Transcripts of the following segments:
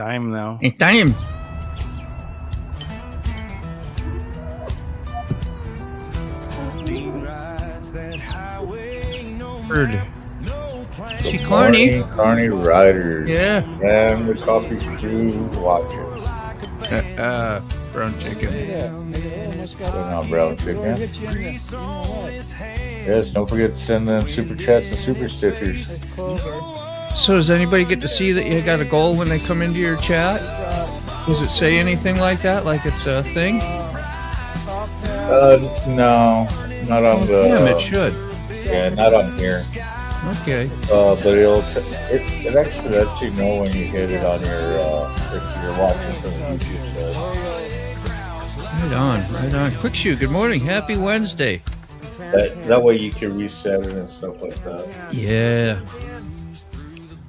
Time now. It's time. Heard. She corny. Carney Riders. Yeah. And the coffee stew watcher. Brown chicken. Not brown chicken. Yes, don't forget to send them super chats and super stickers. So does anybody get to see that you got a goal when they come into your chat? Does it say anything like that? Like it's a thing? No, not on the. Damn, it should. Yeah, not on here. Okay. But it actually lets you know when you hit it on your if you're watching from the YouTube side. Right on. Quick Shoe, good morning. Happy Wednesday. That way you can reset it and stuff like that. Yeah.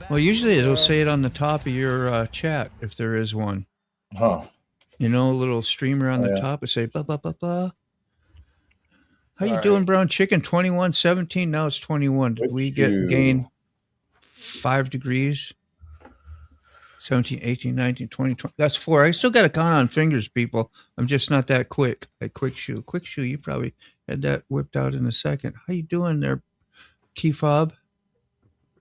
Well, usually it'll say it on the top of your chat if there is one. Huh. You know, a little streamer on the top will say blah, blah, blah, blah. How you doing, Brown Chicken? 21, 17, now it's 21. Did we gain 5 degrees? 17, 18, 19, 20, 20. That's 4. I still got to count on fingers, people. I'm just not that quick. Like Quick Shoe. Quick Shoe, you probably had that whipped out in a second. How you doing there, Key Fob?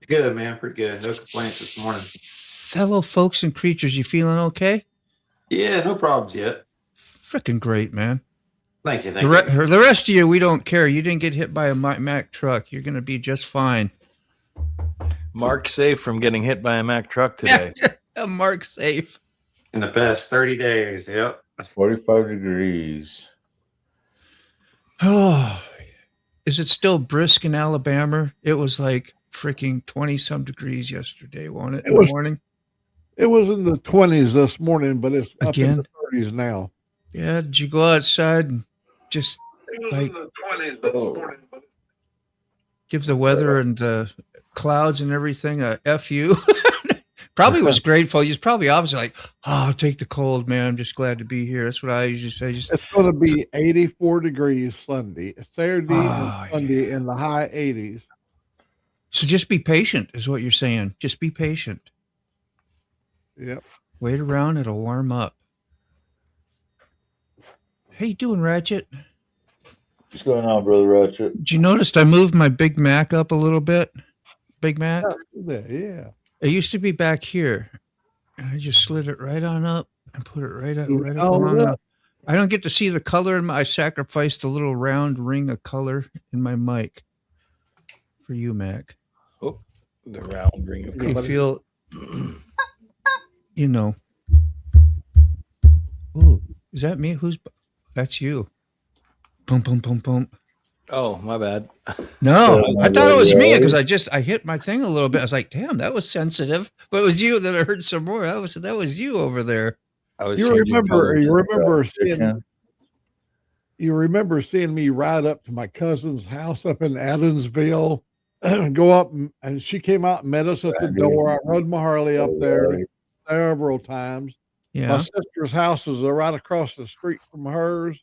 Good, man. Pretty good. No complaints this morning. Fellow folks and creatures, you feeling okay? Yeah, no problems yet. Freaking great, man. Thank you. The rest of you, we don't care. You didn't get hit by a Mack truck. You're going to be just fine. Mark safe from getting hit by a Mack truck today. Mark safe. In the past 30 days, yep. 45 degrees. Oh, is it still brisk in Alabama? It was like freaking 20-some degrees yesterday, wasn't it? In the morning? It was in the 20s this morning, but it's up Again? in the 30s now. Yeah, did you go outside and just like give the weather and the clouds and everything a F you? Probably was grateful. He's probably obviously like, oh, I'll take the cold, man. I'm just glad to be here. That's what I usually say. It's going to be 84 degrees Sunday, Saturday and Sunday in the high 80s. So just be patient is what you're saying. Just be patient. Yep. Wait around. It'll warm up. How you doing, Ratchet? What's going on, Brother Ratchet? Did you notice I moved my Big Mac up a little bit? Big Mac? Yeah. It used to be back here. And I just slid it right on up and put it right up. I don't get to see the color in I sacrificed a little round ring of color in my mic for you, Mac. Oh, the round ring of color. You feel, you know. Ooh, is that me? That's you. Boom, boom, boom, boom. Oh, my bad. No, I thought it was me because I hit my thing a little bit. I was like, damn, that was sensitive. But it was you that I heard some more. That was you over there. You remember seeing me ride up to my cousin's house up in Adamsville, go up and she came out and met us at the door. I rode my Harley up there several times. Yeah. My sister's house is right across the street from hers.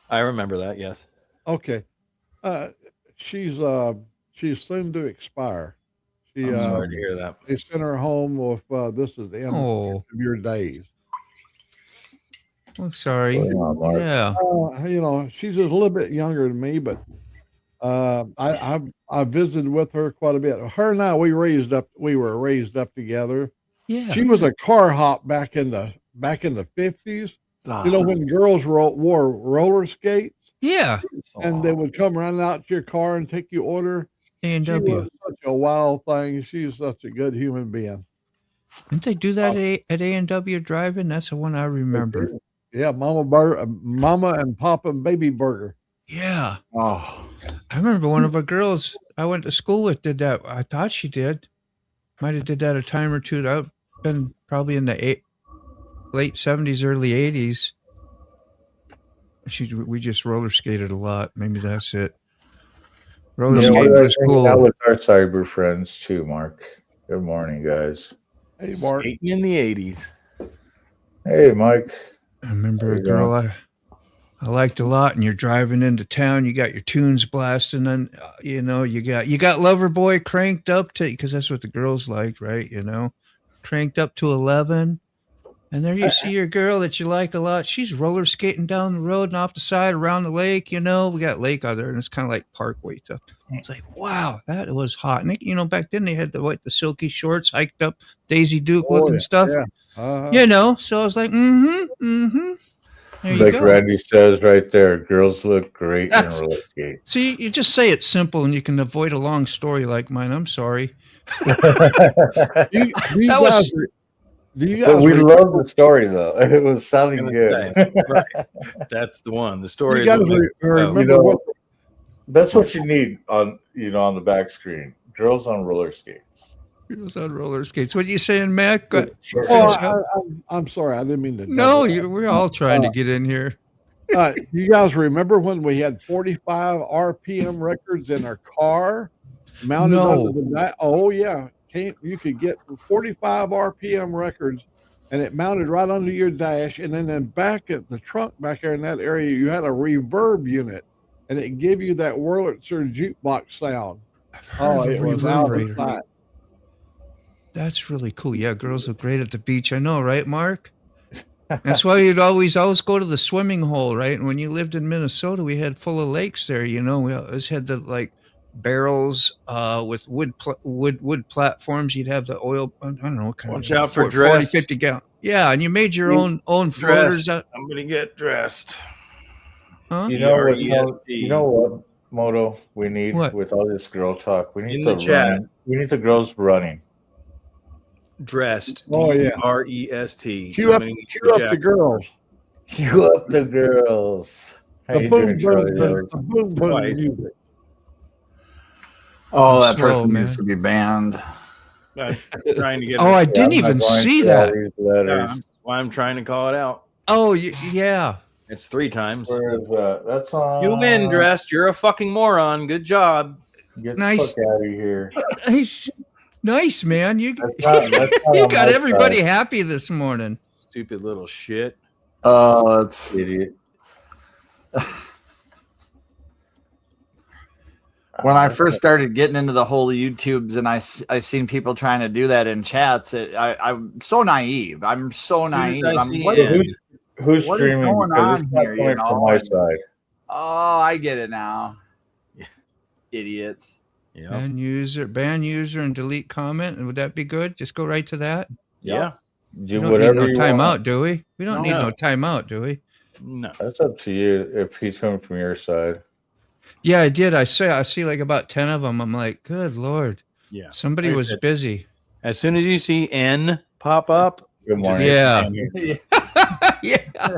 I remember that, yes. Okay. She's soon to expire. I'm sorry to hear that. They sent her home with this is the end of your days. I'm sorry. Yeah. You know, she's just a little bit younger than me, but I visited with her quite a bit. Her and I we were raised up together. Yeah. She was a car hop back in the 50s. You know, when girls wore roller skates. Yeah. And they would come running out to your car and take you order. A&W. She was such a wild thing. She's such a good human being. Didn't they do that at A&W Drive-In? That's the one I remember. Yeah, Mama and Papa and Baby Burger. Yeah. Oh. I remember one of our girls I went to school with did that. I thought she did. Might have did that a time or two. I've been probably in the late 70s, early 80s. We just roller skated a lot. Maybe that's it. Roller skating was cool. That with our cyber friends too, Mark. Good morning, guys. Hey, Mark. Skating in the 80s. Hey, Mike. I remember a girl I liked a lot, and you're driving into town. You got your tunes blasting, and you know you got Loverboy cranked up to because that's what the girls liked, right? You know, cranked up to 11. And there you see your girl that you like a lot. She's roller skating down the road and off the side around the lake. You know, we got lake out there, and it's kind of like parkway stuff. It's like, wow, that was hot. And you know, back then they had the silky shorts, hiked up, Daisy Duke looking stuff. Yeah. You know, so I was like, There you Like go. Randy says right there, girls look great in roller skates. See, you just say it simple, and you can avoid a long story like mine. I'm sorry. Do you guys But we love the story though. It was sounding good. Right. That's the one. The story you is guys what makes it remember You know, what That's what you need on the back screen. Girls on roller skates. Girls on roller skates. What are you saying, Mac? I'm sorry, I didn't mean to. No, we're all trying to get in here. You guys remember when we had 45 RPM records in our car mounted No. under the back? Oh yeah, you could get 45 RPM records, and it mounted right under your dash. And then back at the trunk back there in that area, you had a reverb unit, and it gave you that Wurlitzer jukebox sound. Oh, it was out of Reverberator. sight. That's really cool. Yeah, girls look great at the beach. I know, right, Mark? That's why you'd always go to the swimming hole, right? And when you lived in Minnesota, we had full of lakes there. You know, we always had the barrels with wood platforms. You'd have the oil. I don't know what kind Watch of out for 40, dress. 50 gallon. Yeah, and you made your own floaters. Dressed. Somebody get dressed. Huh? You know what? DREST. You know what, Moto? We need What? with all this girl talk. We need In the chat. We need the girls running. Dressed. Oh, yeah. DREST. Cue up, Somebody needs to cue up the jack- girls. Cue up the girls. How The you boom, doing, boom, Charlie boom, Rose? the boom, boom Twice. music. Oh, that Slow, person man. needs to be banned. I'm trying to get. Oh, I it. didn't I'm not even going see through all that. these letters. That's why I'm trying to call it out. Oh, yeah. It's 3 times. Where is that? That's on. You win, Dressed. You're a fucking moron. Good job. Get Nice. the fuck out of here. Nice, man. You That's not you on got my everybody side, happy this morning. Stupid little shit. Oh, it's idiot. when I first started getting into the whole YouTubes and I seen people trying to do that in chats. I'm so naive. I'm so naive. I I'm, see what- it. Who's What is streaming? going Because it's on not here, you coming know? from my side. oh, I get it now. Idiots. Yeah. Ban user, and delete comment. And would that be good? Just go right to that. Yeah. We Do don't whatever need no you timeout, want. do we? We don't need No. no timeout, do we? No. That's up to you if he's coming from your side. Yeah, I did. I see like about 10 of them. I'm like, good Lord. Yeah. Somebody Like I was said, busy. As soon as you see N pop up, Good morning. Yeah. Yeah.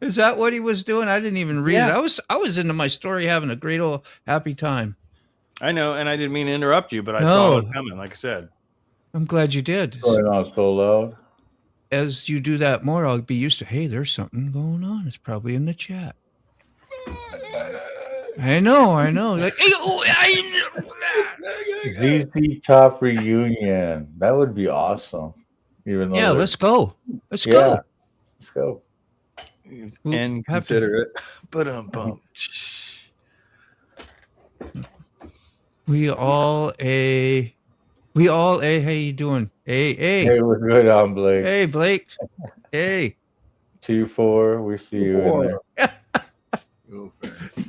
Is that what he was doing? I didn't even read Yeah. it. I was into my story having a great old happy time. I know, and I didn't mean to interrupt you, but I No. saw it coming. Like I said, I'm glad you did. Going on so loud. As you do that more, I'll be used to, hey, there's something going on. It's probably in the chat. I know. Like, ZZ Top reunion. That would be awesome. Even though yeah, they're- let's go. Let's Yeah. go. Let's go. We'll and have to- consider it. But bump. We all a. How you doing? Hey. Hey, we're good on Blake. Hey, Blake. Hey. 2-4. We see you in there.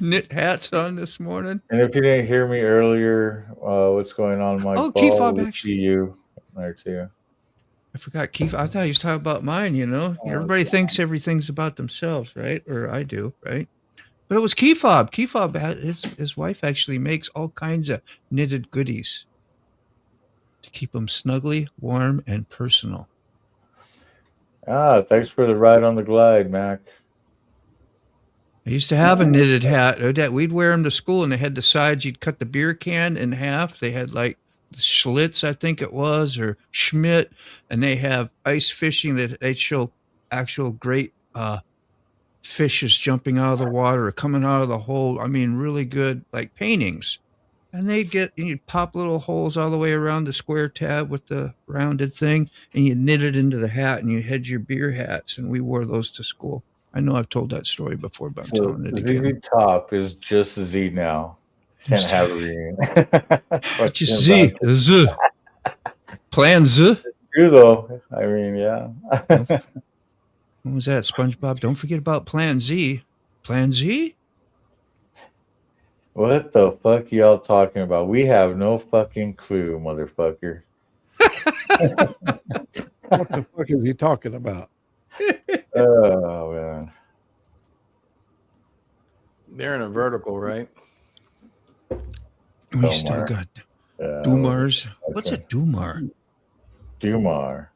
Knit hats on this morning. And if you didn't hear me earlier, what's going on, Mike? Oh, Ball, Keyfob we actually- see you there too. I forgot Keith. I thought he was talking about mine, you know. Everybody thinks everything's about themselves, right? Or I do, right? But it was Keyfob. Keyfob, his wife actually makes all kinds of knitted goodies to keep them snugly, warm, and personal. Thanks for the ride on the glide, Mac. I used to have a knitted hat. We'd wear them to school, and they had the sides. You'd cut the beer can in half. They had like Schlitz, I think it was, or Schmidt, and they have ice fishing that they show actual great fishes jumping out of the water or coming out of the hole. I mean, really good, like paintings. And you'd pop little holes all the way around the square tab with the rounded thing, and you knit it into the hat, and you had your beer hats, and we wore those to school. I know I've told that story before, but I'm So telling it again. ZZ Top is just Z now. Can't have a reunion. Just Z. Plan Z. true though. I mean, yeah. What was that, SpongeBob? Don't forget about Plan Z. Plan Z? What the fuck y'all talking about? We have no fucking clue, motherfucker. What the fuck is he talking about? Oh man. They're in a vertical, right? We still Dumar. got Yeah, Dumars. What's a okay. Dumar? Dumar.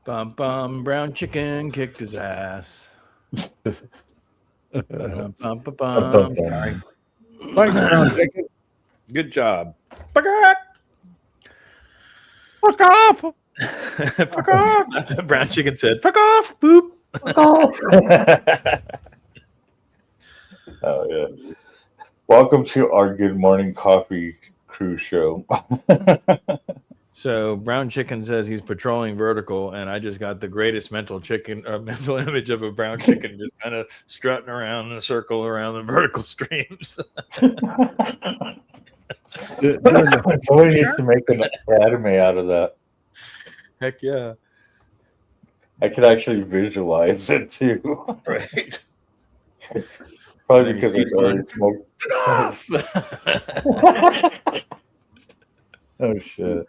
Bum bum, brown chicken kicked his ass. Bum, bum, bum, bum. Sorry. Thanks, Brown Chicken. Good job. Fuck off! Fuck off. Fuck off! That's what brown chicken said. Fuck off! Boop. Oh yeah. Welcome to our Good Morning Coffee Crew show. So brown chicken says he's patrolling vertical, and I just got the greatest mental image of a brown chicken just kind of strutting around in a circle around the vertical streams. Somebody needs to make an anime out of that. Heck yeah! I could actually visualize it too. Right. Probably Maybe because I see already smoked. Off! Oh shit.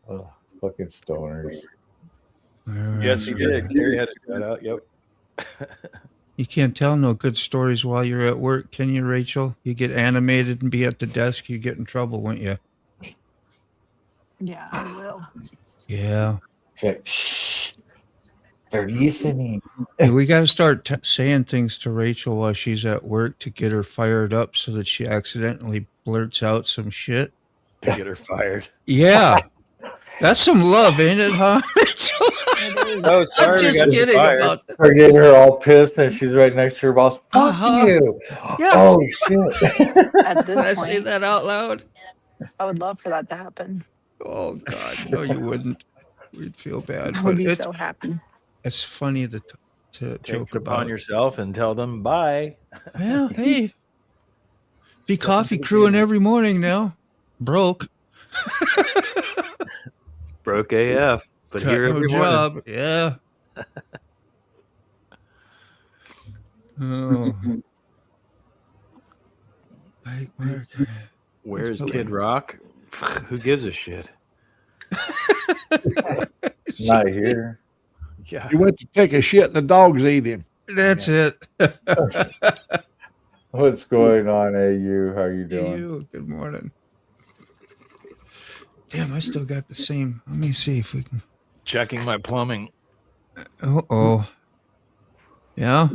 Oh, fucking stoners. Yes, he did. Gary had it cut out. Yep. You can't tell no good stories while you're at work, can you, Rachel? You get animated and be at the desk, you get in trouble, won't you? Yeah, I will. Yeah. Shit. Shh. They're listening. Hey, we got to start saying things to Rachel while she's at work to get her fired up so that she accidentally blurts out some shit. To get her fired. Yeah. That's some love, ain't it, huh? Rachel? Oh, sorry. I'm we just got you kidding fired. about that. We're getting her all pissed and she's right next to her boss. Fuck Uh-huh. you. Yeah. Oh shit. At Did I this say point, that out loud? I would love for that to happen. Oh, God. No, you wouldn't. We'd feel bad. I would But be it's, so happy. it's funny to Take joke it upon about. yourself and tell them bye. Yeah, hey. Be coffee crewing every morning now. Broke. Broke AF, but Got here no every morning. job. Yeah. Oh. Mike Mark. Where's That's Kid Rock? Who gives a shit? Not here. Yeah. He went to take a shit and the dogs ate him. That's it. What's going on, AU? How you doing? You, good morning. Damn, I still got the same. Let me see if we can. Checking my plumbing. Oh. Yeah?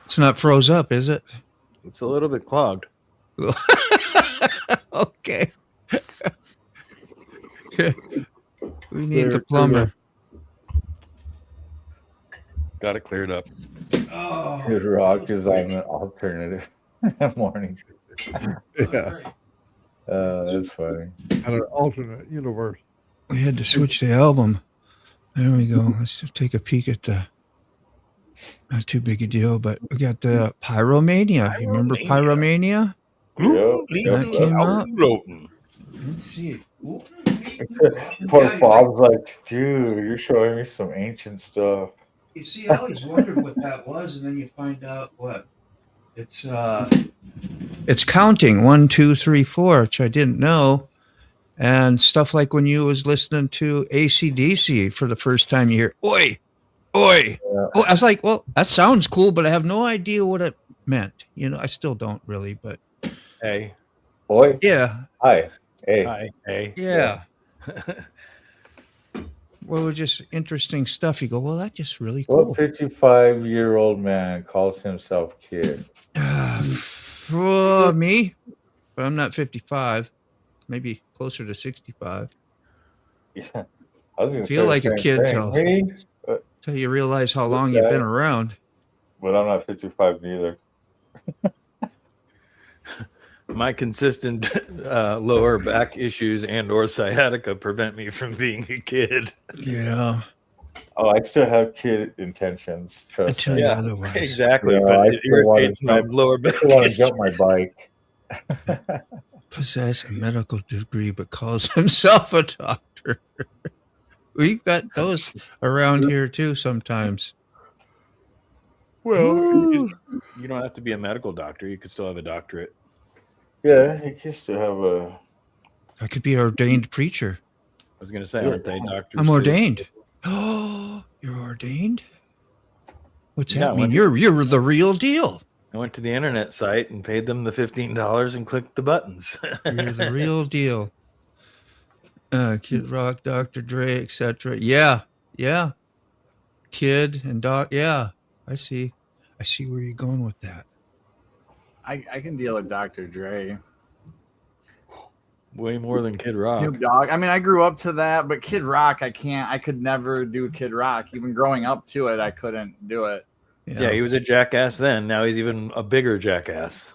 It's not froze up, is it? It's a little bit clogged. Okay. We need the plumber. Got it cleared up. Kid Rock is on an alternative morning. Yeah. That's funny. And an alternate universe. We had to switch the album. There we go. Let's just take a peek at the. Not too big a deal, but we got the Pyromania. You remember Pyromania? That came out. Let's see. Poor Bob's like, dude, you're showing me some ancient stuff. You see, I always wondered what that was, and then you find out what it's counting 1, 2, 3, 4, which I didn't know, and stuff like when you was listening to AC/DC for the first time, you hear "oi, oi." Yeah. Oh, I was like, well, that sounds cool, but I have no idea what it meant. You know, I still don't really, but Hey. Boy, yeah, hi. Hey. Hi. Hey. yeah. Well, it was just interesting stuff. You go, well, that's just really cool. What 55-year-old man calls himself kid? For me, but I'm not 55. Maybe closer to 65. Yeah. I was gonna Feel say like the a same kid thing. till- Me? Till you realize how long you've been around. But I'm not 55 neither. My consistent lower back issues and or sciatica prevent me from being a kid. Yeah. Oh, I still have kid intentions. Trust Until me. you Yeah, otherwise. exactly. Yeah, but I it still wanna irritates my jump- lower I back. still want to jump my bike. Possess a medical degree but calls himself a doctor. We've got those around here too sometimes. Well, Woo. you don't have to be a medical doctor. You could still have a doctorate. Yeah, you can still have a. I could be an ordained preacher. I was going to say, aren't they doctors? I'm too? ordained. Oh, you're ordained? What's Yeah, that mean? when- You're the real deal. I went to the internet site and paid them the $15 and clicked the buttons. You're the real deal. Kid Rock, Dr. Dre, etc. Yeah, yeah. Kid and Doc. Yeah, I see. I see where you're going with that. I can deal with Dr. Dre. Way more than Kid Rock. Snoop Dogg. I mean, I grew up to that, but Kid Rock, I can't. I could never do Kid Rock. Even growing up to it, I couldn't do it. Yeah, he was a jackass then. Now he's even a bigger jackass.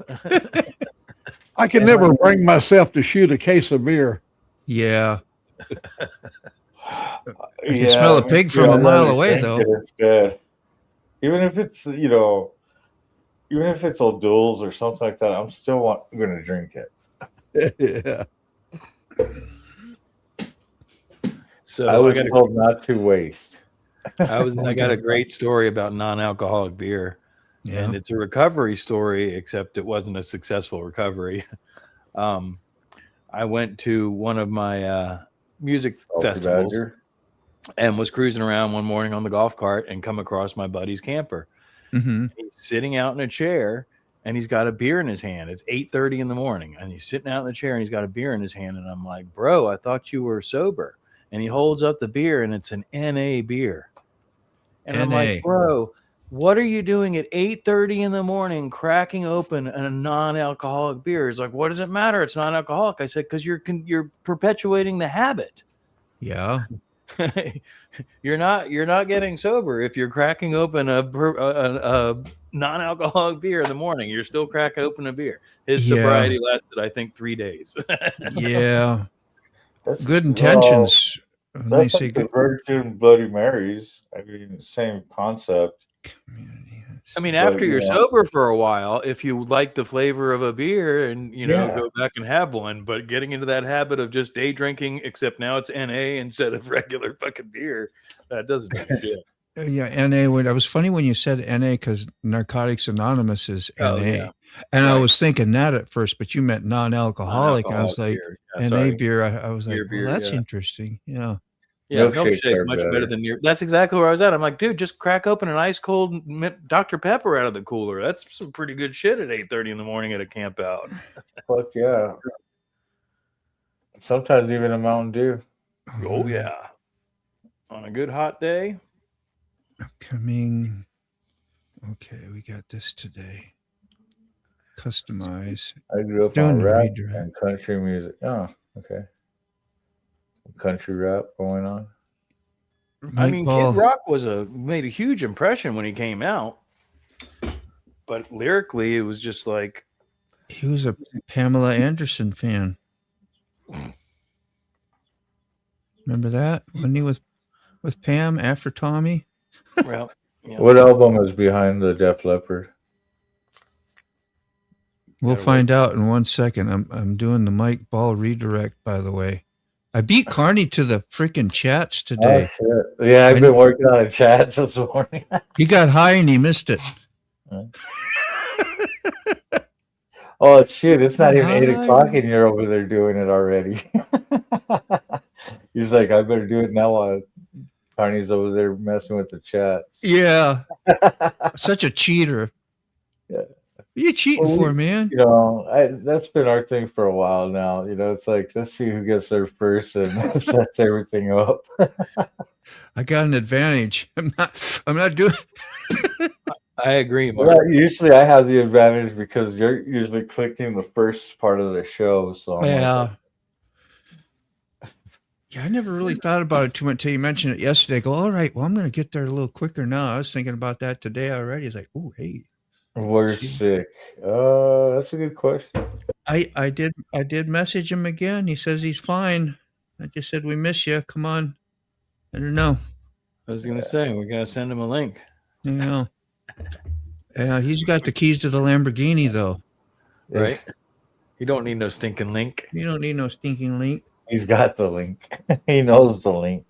I can never bring myself to shoot a case of beer. Yeah. You can smell a pig from a mile away, though. Instead. Even if it's, even if it's O'Doul's or something like that, I'm still going to drink it. Yeah. So I was told not to waste. I got a great story about non-alcoholic beer. Yeah. And it's a recovery story, except it wasn't a successful recovery. I went to one of my music festivals and was cruising around one morning on the golf cart and come across my buddy's camper. Mm-hmm. He's sitting out in a chair and he's got a beer in his hand. It's 8:30 in the morning and he's sitting out in the chair and he's got a beer in his hand. And I'm like, bro, I thought you were sober. And he holds up the beer and it's an NA beer. And I'm like, bro, what are you doing at 8:30 in the morning cracking open a non-alcoholic beer? He's like, what does it matter? It's non-alcoholic. I said, because you're perpetuating the habit. Yeah. You're not getting sober if you're cracking open a non-alcoholic beer in the morning. You're still cracking open a beer. His sobriety lasted, I think, 3 days. Yeah. Good intentions. That's like the Virgin Bloody Marys. I mean, same concept. I mean, after you're sober for a while, if you like the flavor of a beer and, go back and have one, but getting into that habit of just day drinking, except now it's NA instead of regular fucking beer, that doesn't do shit. Yeah, NA. It was funny when you said NA because Narcotics Anonymous is NA. Oh, yeah. And I was thinking that at first, but you meant non-alcoholic. And I was like, beer. NA beer. I was like, beer, well, that's yeah. interesting. Yeah. Yeah, Milkshakes milkshake much better than your. That's exactly where I was at. I'm like, dude, just crack open an ice cold Dr. Pepper out of the cooler. That's some pretty good shit at 8:30 in the morning at a camp out. Fuck yeah. Sometimes even a Mountain Dew. Oh yeah, on a good hot day. Upcoming. Okay, we got this today. Customize. I grew up Doing on the rap redirect. and country music. Oh, okay. Country rap going on. I mean, Kid Rock made a huge impression when he came out, but lyrically, it was just like he was a Pamela Anderson fan. Remember that? Wasn't he with Pam after Tommy? Well, yeah. What album is behind the Def Leppard? We'll find out in 1 second. I'm doing the Mike Ball redirect, by the way. I beat Carney to the freaking chats today. Oh, shit. Yeah, I've been working on chats this morning. He got high and he missed it. Oh shit! It's not even 8 o'clock, and you're over there doing it already. He's like, I better do it now while Carney's over there messing with the chats. Yeah, such a cheater. Yeah. What are you cheating for, man? That's been our thing for a while now. It's like, let's see who gets there first and sets everything up. I got an advantage. I'm not doing. I agree, Mark. Well, usually I have the advantage because you're usually clicking the first part of the show. So yeah. I never really thought about it too much until you mentioned it yesterday. I go, all right, well, I'm going to get there a little quicker now. I was thinking about that today already. It's like, oh, hey. We're sick. That's a good question. I did message him again. He says he's fine. I just said, we miss you. Come on. I don't know. I was gonna say we gotta send him a link. Yeah. Yeah, he's got the keys to the Lamborghini though. Right? You don't need no stinking link. You don't need no stinking link. He's got the link. He knows the link.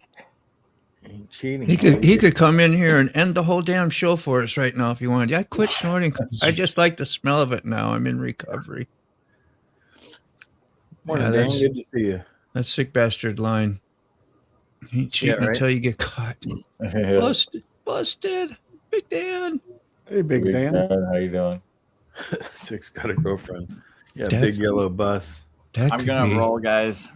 Ain't cheating. He could come in here and end the whole damn show for us right now if you wanted. I quit snorting. I just like the smell of it now. I'm in recovery. Morning, Yeah, Dan. that's- Good to see you. That sick bastard line. He ain't cheating right? until you get caught. Busted. Big Dan. Hey, Big Dan. How you doing? Six got a girlfriend. Yeah, That's- big yellow bus. That I'm could gonna be. roll, guys.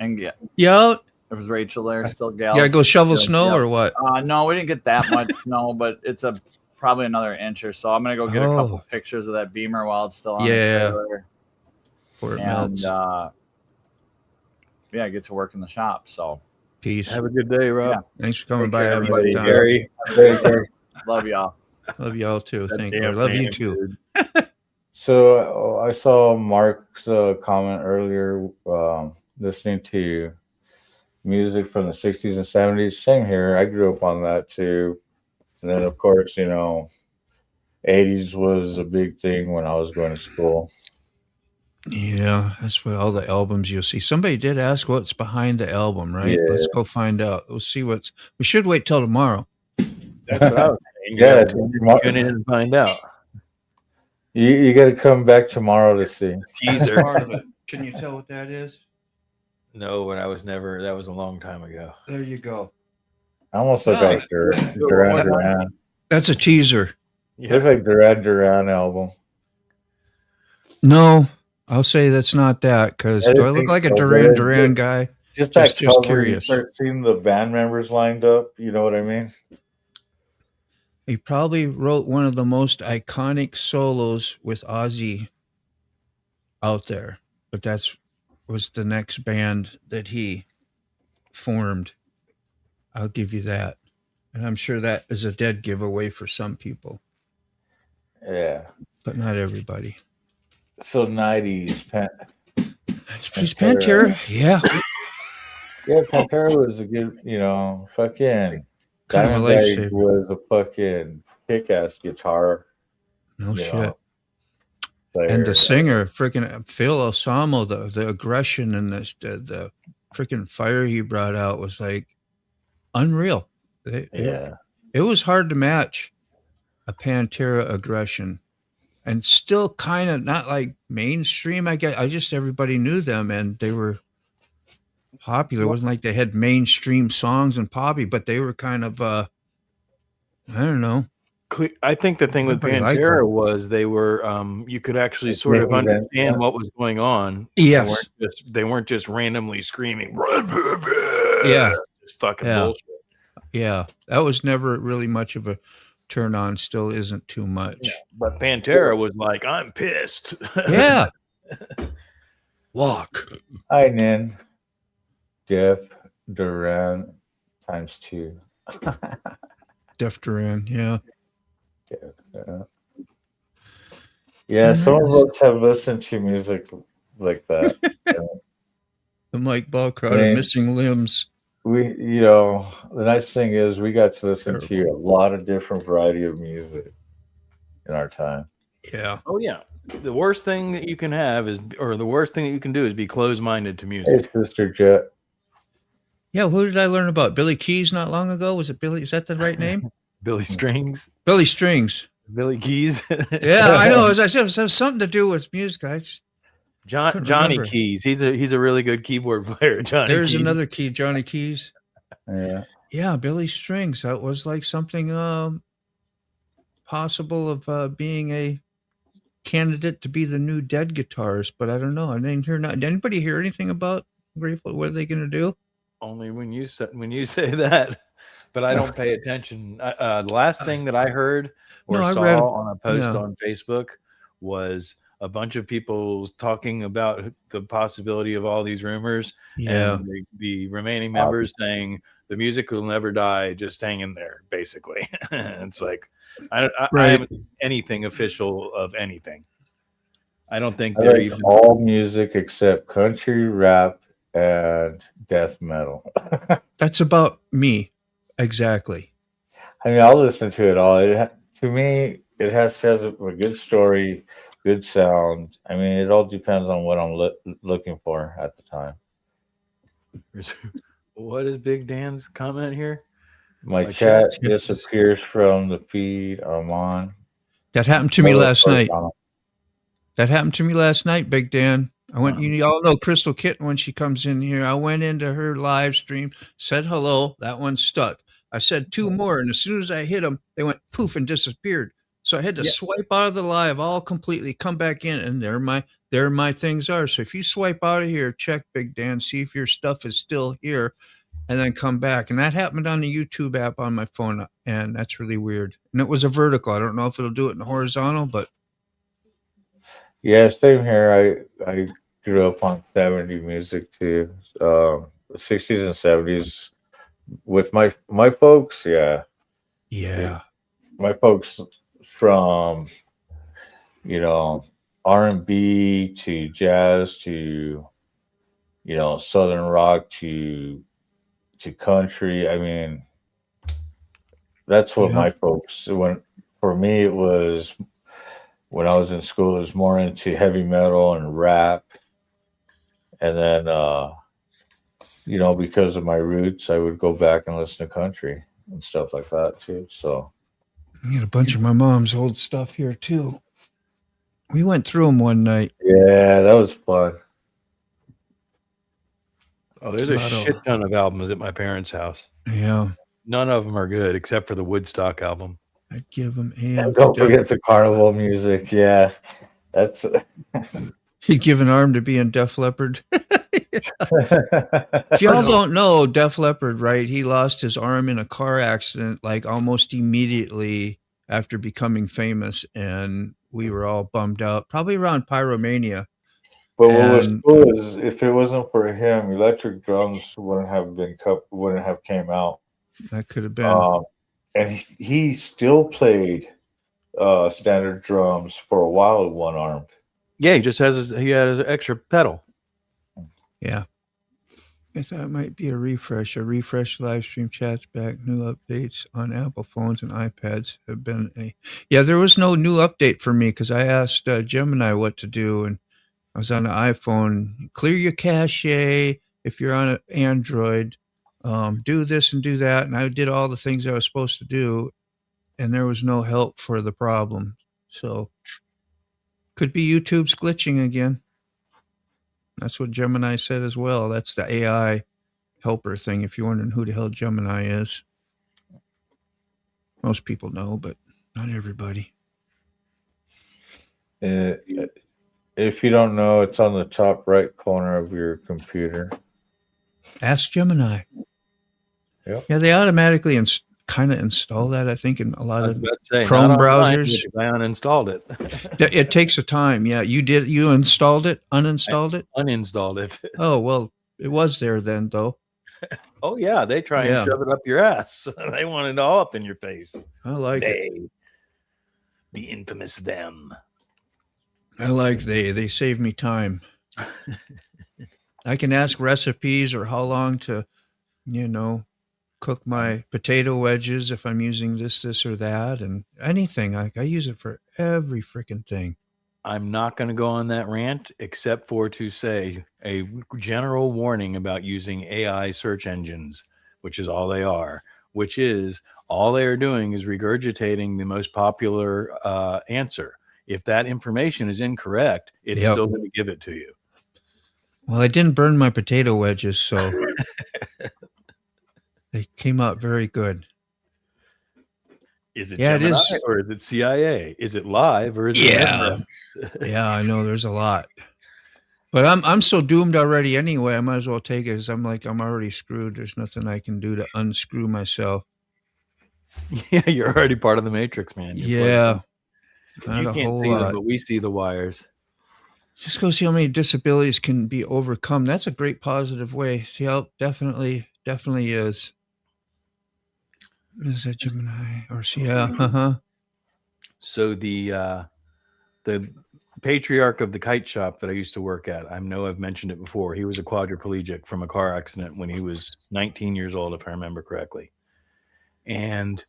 And yeah, You out? there was Rachel there, still gals. You gotta go shovel Still- snow yep. or what? No, we didn't get that much snow, but it's probably another inch or so. I'm gonna go get a couple Oh. pictures of that Beamer while it's still on Yeah. the trailer. Before it And melts. yeah, get to work in the shop. So Peace. Have a good day, Rob. Yeah. Thanks for coming Take by. care, Having a everybody. good time. Gary. love y'all. Love y'all too. That Thank you. damn Love you name, too. dude. So I saw Mark's comment earlier. Listening to music from the 60s and 70s. Same here. I grew up on that too. And then, of course, 80s was a big thing when I was going to school. Yeah, that's what all the albums you'll see. Somebody did ask what's behind the album, right? Yeah. Let's go find out. We'll see what's. We should wait till tomorrow. That's what I was saying. Yeah, Tune in and find out. you got to come back tomorrow to see. Teaser. Part of it. Can you tell what that is? No, but I was never. That was a long time ago. There you go. I almost look Oh. like Duran Duran. That's a teaser. Look like Duran Duran album. No, I'll say that's not that because I do I didn't look think like a so, Duran but Duran guy? Just that Just cover, curious. you start seeing the band members lined up. You know what I mean? He probably wrote one of the most iconic solos with Ozzy out there, but that's was the next band that he formed. I'll give you that. And I'm sure that is a dead giveaway for some people, Yeah. but not everybody. So 90s. It's Pantera. Yeah. Yeah, Pantera was a good, fucking Kind of a Dimebag lifesaver. was a fucking kick-ass guitar. No you shit. know, player. And the singer, freaking Phil Osamo, the aggression and the freaking fire he brought out was like unreal. Yeah. It was hard to match a Pantera aggression, and still kind of not like mainstream. I just everybody knew them and they were popular. It wasn't like they had mainstream songs and poppy, but they were kind of I don't know. I think the thing with Everybody liked Pantera them. was they were you could actually It's sort of making them- understand what was going on. Yes. They weren't just randomly screaming. Yeah. It's fucking Yeah. bullshit. Yeah, that was never really much of a turn on. Still isn't too much. But Pantera was like, I'm pissed. Yeah. Walk. Hi, Nin. Jeff Duran times 2. Def Duran. Yeah. Yeah, some of us have listened to music like that. The Mike Ball crowd Man. of missing limbs. We, the nice thing is we got to listen to a lot of different variety of music in our time. Yeah. Oh yeah. The worst thing that you can have is, or the worst thing that you can do is be closed-minded to Hey, music. Sister Jet. Yeah. Who did I learn about? Billy Keys not long ago. Was it Billy? Is that the right name? Billy Strings, Billy Strings. Billy Keys. Yeah, I know. As I said, it has something to do with music. I just, couldn't Johnny remember. Keys. He's a really good keyboard player. Johnny. there's Keys. another key, Johnny Keys. Yeah. Yeah, Billy Strings. That was like something possible of being a candidate to be the new Dead guitarist, but I don't know. I didn't hear. Did anybody hear anything about Grateful? What are they going to do? Only when you say that, but I don't pay attention. The last thing that I heard or No, I saw read- on a post yeah. on Facebook was a bunch of people talking about the possibility of all these rumors, Yeah, and the remaining members saying the music will never die, just hang in there, basically. It's like I Right. haven't seen anything official of anything. I don't think I they're like even. all music except country, rap, and death metal. that's about me. Exactly. I mean, I'll listen to it all. To me, it has a good story, good sound. I mean, it all depends on what I'm looking for at the time. What is Big Dan's comment here? My My chat chat- disappears from the feed I'm on. That happened to me last night. Horizontal. That happened to me last night, Big Dan. I went, you all know Crystal Kitten when she comes in here. I went into her live stream, said hello. That one stuck. I said two more, and as soon as I hit them, they went poof and disappeared. So I had to swipe out of the live all completely, come back in, and there my things are. So if you swipe out of here, check Big Dan, see if your stuff is still here, and then come back. And that happened on the YouTube app on my phone, and that's really weird. And it was a vertical. I don't know if it'll do it in the horizontal, but Yeah, same here. I grew up on 70s music too, the 60s and 70s with my folks. Yeah, my folks from R&B to jazz to southern rock to country. I mean, that's what my folks. For me, it was. When I was in school, it was more into heavy metal and rap. And then, because of my roots, I would go back and listen to country and stuff like that too. So I got a bunch of my mom's old stuff here too. We went through them one night. yeah, that was fun. Oh, there's a shit ton of albums at my parents' house. Yeah. None of them are good except for the Woodstock album. I'd give them Don't forget the carnival music. Yeah, that's. He'd give an arm to be in Def Leppard. If y'all don't know Def Leppard, right? He lost his arm in a car accident like almost immediately after becoming famous, and we were all bummed out. Probably around Pyromania. But what was cool is if it wasn't for him, Electric Drums wouldn't have came out. That could have been. And he still played standard drums for a while with one arm. Yeah, he just has an extra pedal. Yeah. I thought it might be a refresh. A refresh live stream chats back. New updates on Apple phones and iPads have been Yeah, there was no new update for me because I asked Gemini what to do, and I was on the iPhone. Clear your cache if you're on an Android. Do this and do that, and I did all the things I was supposed to do, and there was no help for the problem. So could be YouTube's glitching again. That's what Gemini said as well. That's the AI helper thing, if you're wondering who the hell Gemini is. Most people know, but not everybody. If you don't know, it's on the top right corner of your computer. Ask Gemini. Yep. Yeah, they automatically kind of install that, I think, in a lot of say, Chrome browsers. I uninstalled it. It takes a time. Yeah, you installed it, uninstalled it? Uninstalled it. Oh, well, it was there then, though. Oh, yeah, they try and shove it up your ass. They want it all up in your face. I like it. The infamous them. I like they save me time. I can ask recipes or how long to, cook my potato wedges if I'm using this or that, and anything. I use it for every freaking thing. I'm not going to go on that rant except for to say a general warning about using AI search engines, which is all they are, which is all they are doing is regurgitating the most popular answer. If that information is incorrect, it's still going to give it to you. Well, I didn't burn my potato wedges, so they came out very good. Is it Gemini or is it CIA? Is it live or is it Netflix? Yeah, I know there's a lot. But I'm so doomed already anyway. I might as well take it because I'm already screwed. There's nothing I can do to unscrew myself. Yeah, you're already part of the Matrix, man. You can't see them, but we see the wires. Just go see how many disabilities can be overcome. That's a great positive way. See how definitely is. Is that Gemini or So the patriarch of the kite shop that I used to work at, I know I've mentioned it before. He was a quadriplegic from a car accident when he was 19 years old, if I remember correctly. And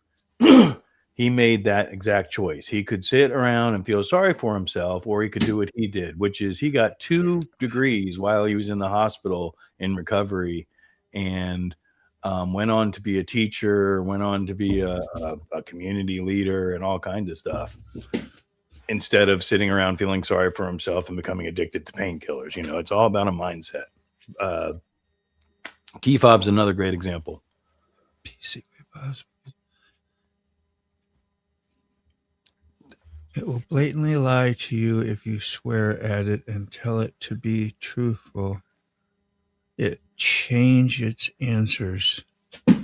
he made that exact choice. He could sit around and feel sorry for himself, or he could do what he did, which is he got 2 degrees while he was in the hospital in recovery, and went on to be a teacher, went on to be a community leader, and all kinds of stuff, instead of sitting around feeling sorry for himself and becoming addicted to painkillers. You know, it's all about a mindset. Key fob's another great example. PC possible. It will blatantly lie to you if you swear at it and tell it to be truthful. It changes its answers. I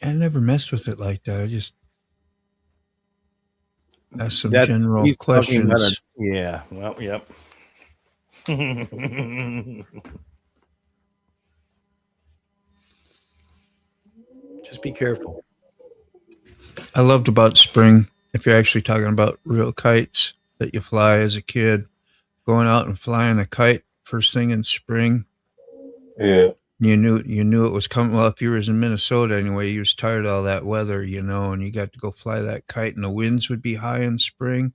never messed with it like that. I just asked some general he's talking about questions. yeah. Well, yep. Just be careful. I loved about spring, if you're actually talking about real kites that you fly as a kid, going out and flying a kite first thing in spring. Yeah. You knew it was coming. Well, if you was in Minnesota anyway, you was tired of all that weather, you know, and you got to go fly that kite, and the winds would be high in spring.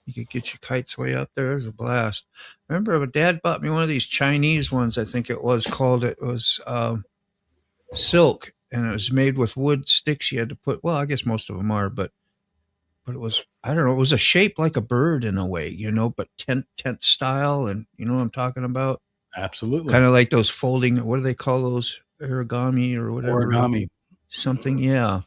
You could get your kites way up there. It was a blast. I remember my dad bought me one of these Chinese ones, I think it was called. It was silk, and it was made with wood sticks you had to put. Well, I guess most of them are, but it was, I don't know, it was a shape like a bird in a way, you know, but tent style, and you know what I'm talking about? Absolutely. Kind of like those folding, what do they call those? Origami or whatever. Origami. Something, yeah.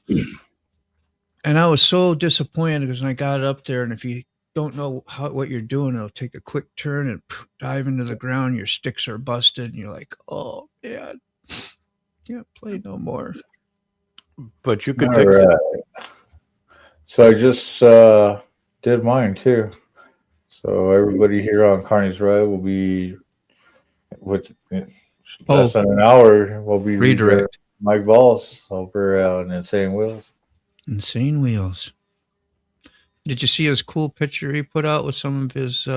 And I was so disappointed because when I got up there, and if you don't know what you're doing, it'll take a quick turn and dive into the ground. Your sticks are busted, and you're like, oh, man, can't play no more. But you could fix it. So I just did mine too. So everybody here on Carney's Road will be with less than an hour. We'll be redirect Mike Balls over on Insane Wheels. Insane Wheels. Did you see his cool picture he put out with some of his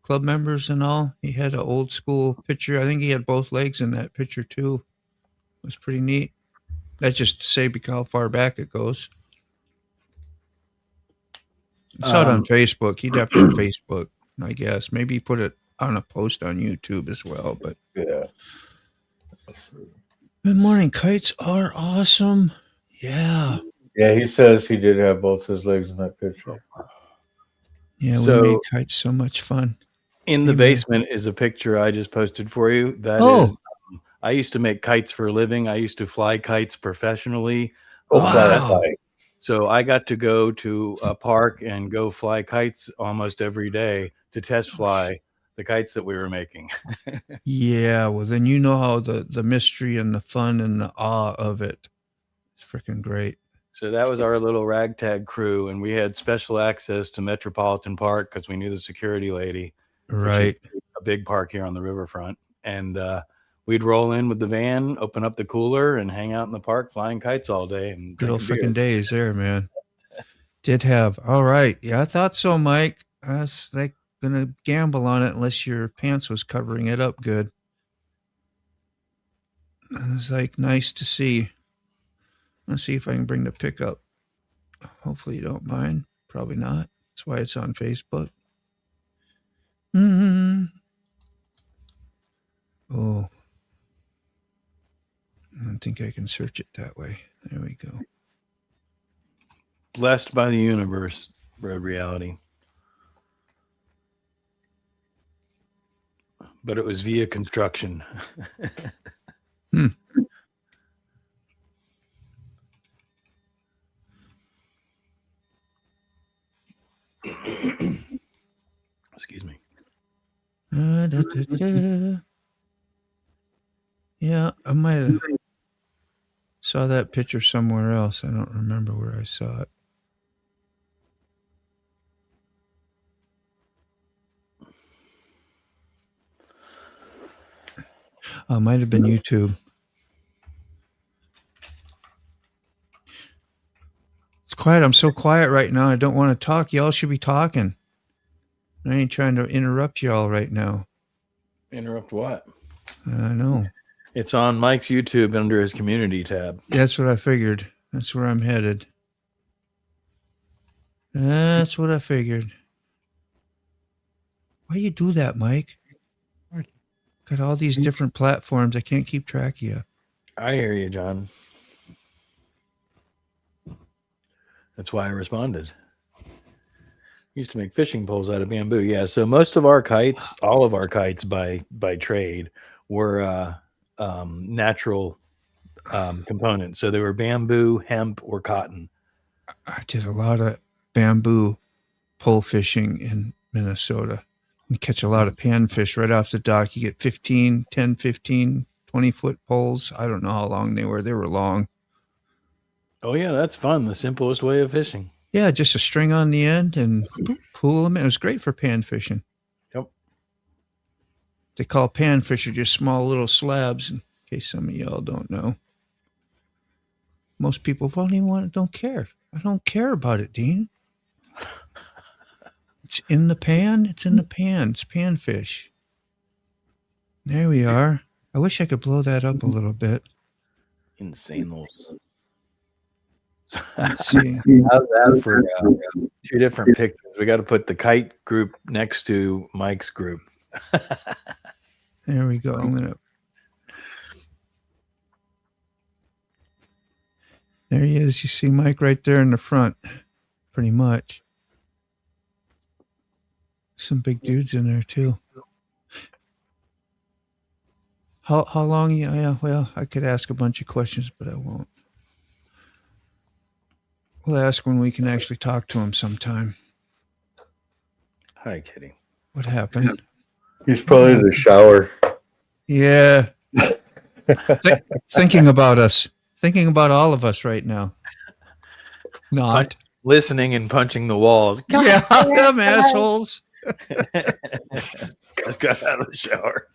club members and all? He had an old school picture. I think he had both legs in that picture too. It was pretty neat. That's just to say because how far back it goes. I saw it on Facebook. He'd have to have Facebook, I guess. Maybe he put it on a post on YouTube as well. But yeah. Good morning. Kites are awesome. Yeah. Yeah, he says he did have both his legs in that picture. Yeah, So- we made kites so much fun. In the Amen. basement is a picture I just posted for you. That is, I used to make kites for a living. I used to fly kites professionally. Wow. So I got to go to a park and go fly kites almost every day to test fly the kites that we were making. Yeah, well, then you know how the mystery and the fun and the awe of it. It's freaking great. So that was our little ragtag crew, and we had special access to Metropolitan Park because we knew the security lady. Right. A big park here on the riverfront. And we'd roll in with the van, open up the cooler, and hang out in the park flying kites all day. And Good old drinking freaking beer. days there, man. Did have. All right. Yeah, I thought so, Mike. I was like gonna gamble on it unless your pants was covering it up good. It was like nice to see. Let's see if I can bring the pic up. Hopefully you don't mind. Probably not. That's why it's on Facebook. Oh. I don't think I can search it that way. There we go. Blessed by the universe, Road Reality. But it was via construction. Excuse me. Yeah, I might have saw that picture somewhere else. I don't remember where I saw it. It might have been YouTube. It's quiet. I'm so quiet right now. I don't want to talk. Y'all should be talking. I ain't trying to interrupt y'all right now. Interrupt what? I know. It's on Mike's YouTube under his community tab. That's what I figured. That's where I'm headed. That's what I figured. Why you do that, Mike? Got all these different platforms. I can't keep track of you. I hear you, John. That's why I responded. Used to make fishing poles out of bamboo. Yeah, so most of our kites, all of our kites by trade, were natural components. So they were bamboo, hemp, or cotton. I did a lot of bamboo pole fishing in Minnesota. You catch a lot of panfish right off the dock. You get 10, 15, 20-foot poles. I don't know how long they were. They were long. Oh, yeah, that's fun. The simplest way of fishing. Yeah, just a string on the end and pull them in. It was great for pan fishing. Yep. They call panfish just small little slabs, in case some of y'all don't know. Most people don't care. I don't care about it, Dean. It's in the pan. It's in the pan. It's panfish. There we are. I wish I could blow that up a little bit. Insane little. Let's see. How's that for two different pictures? We got to put the kite group next to Mike's group. There we go. There he is. You see Mike right there in the front, pretty much. Some big dudes in there too. How long? Yeah. Well, I could ask a bunch of questions, but I won't. We'll ask when we can actually talk to him sometime. Hi, Kitty. What happened? He's probably in the shower. Yeah. Thinking about us. Thinking about all of us right now. Not. Listening and punching the walls. Yeah, them assholes. Just got out of the shower.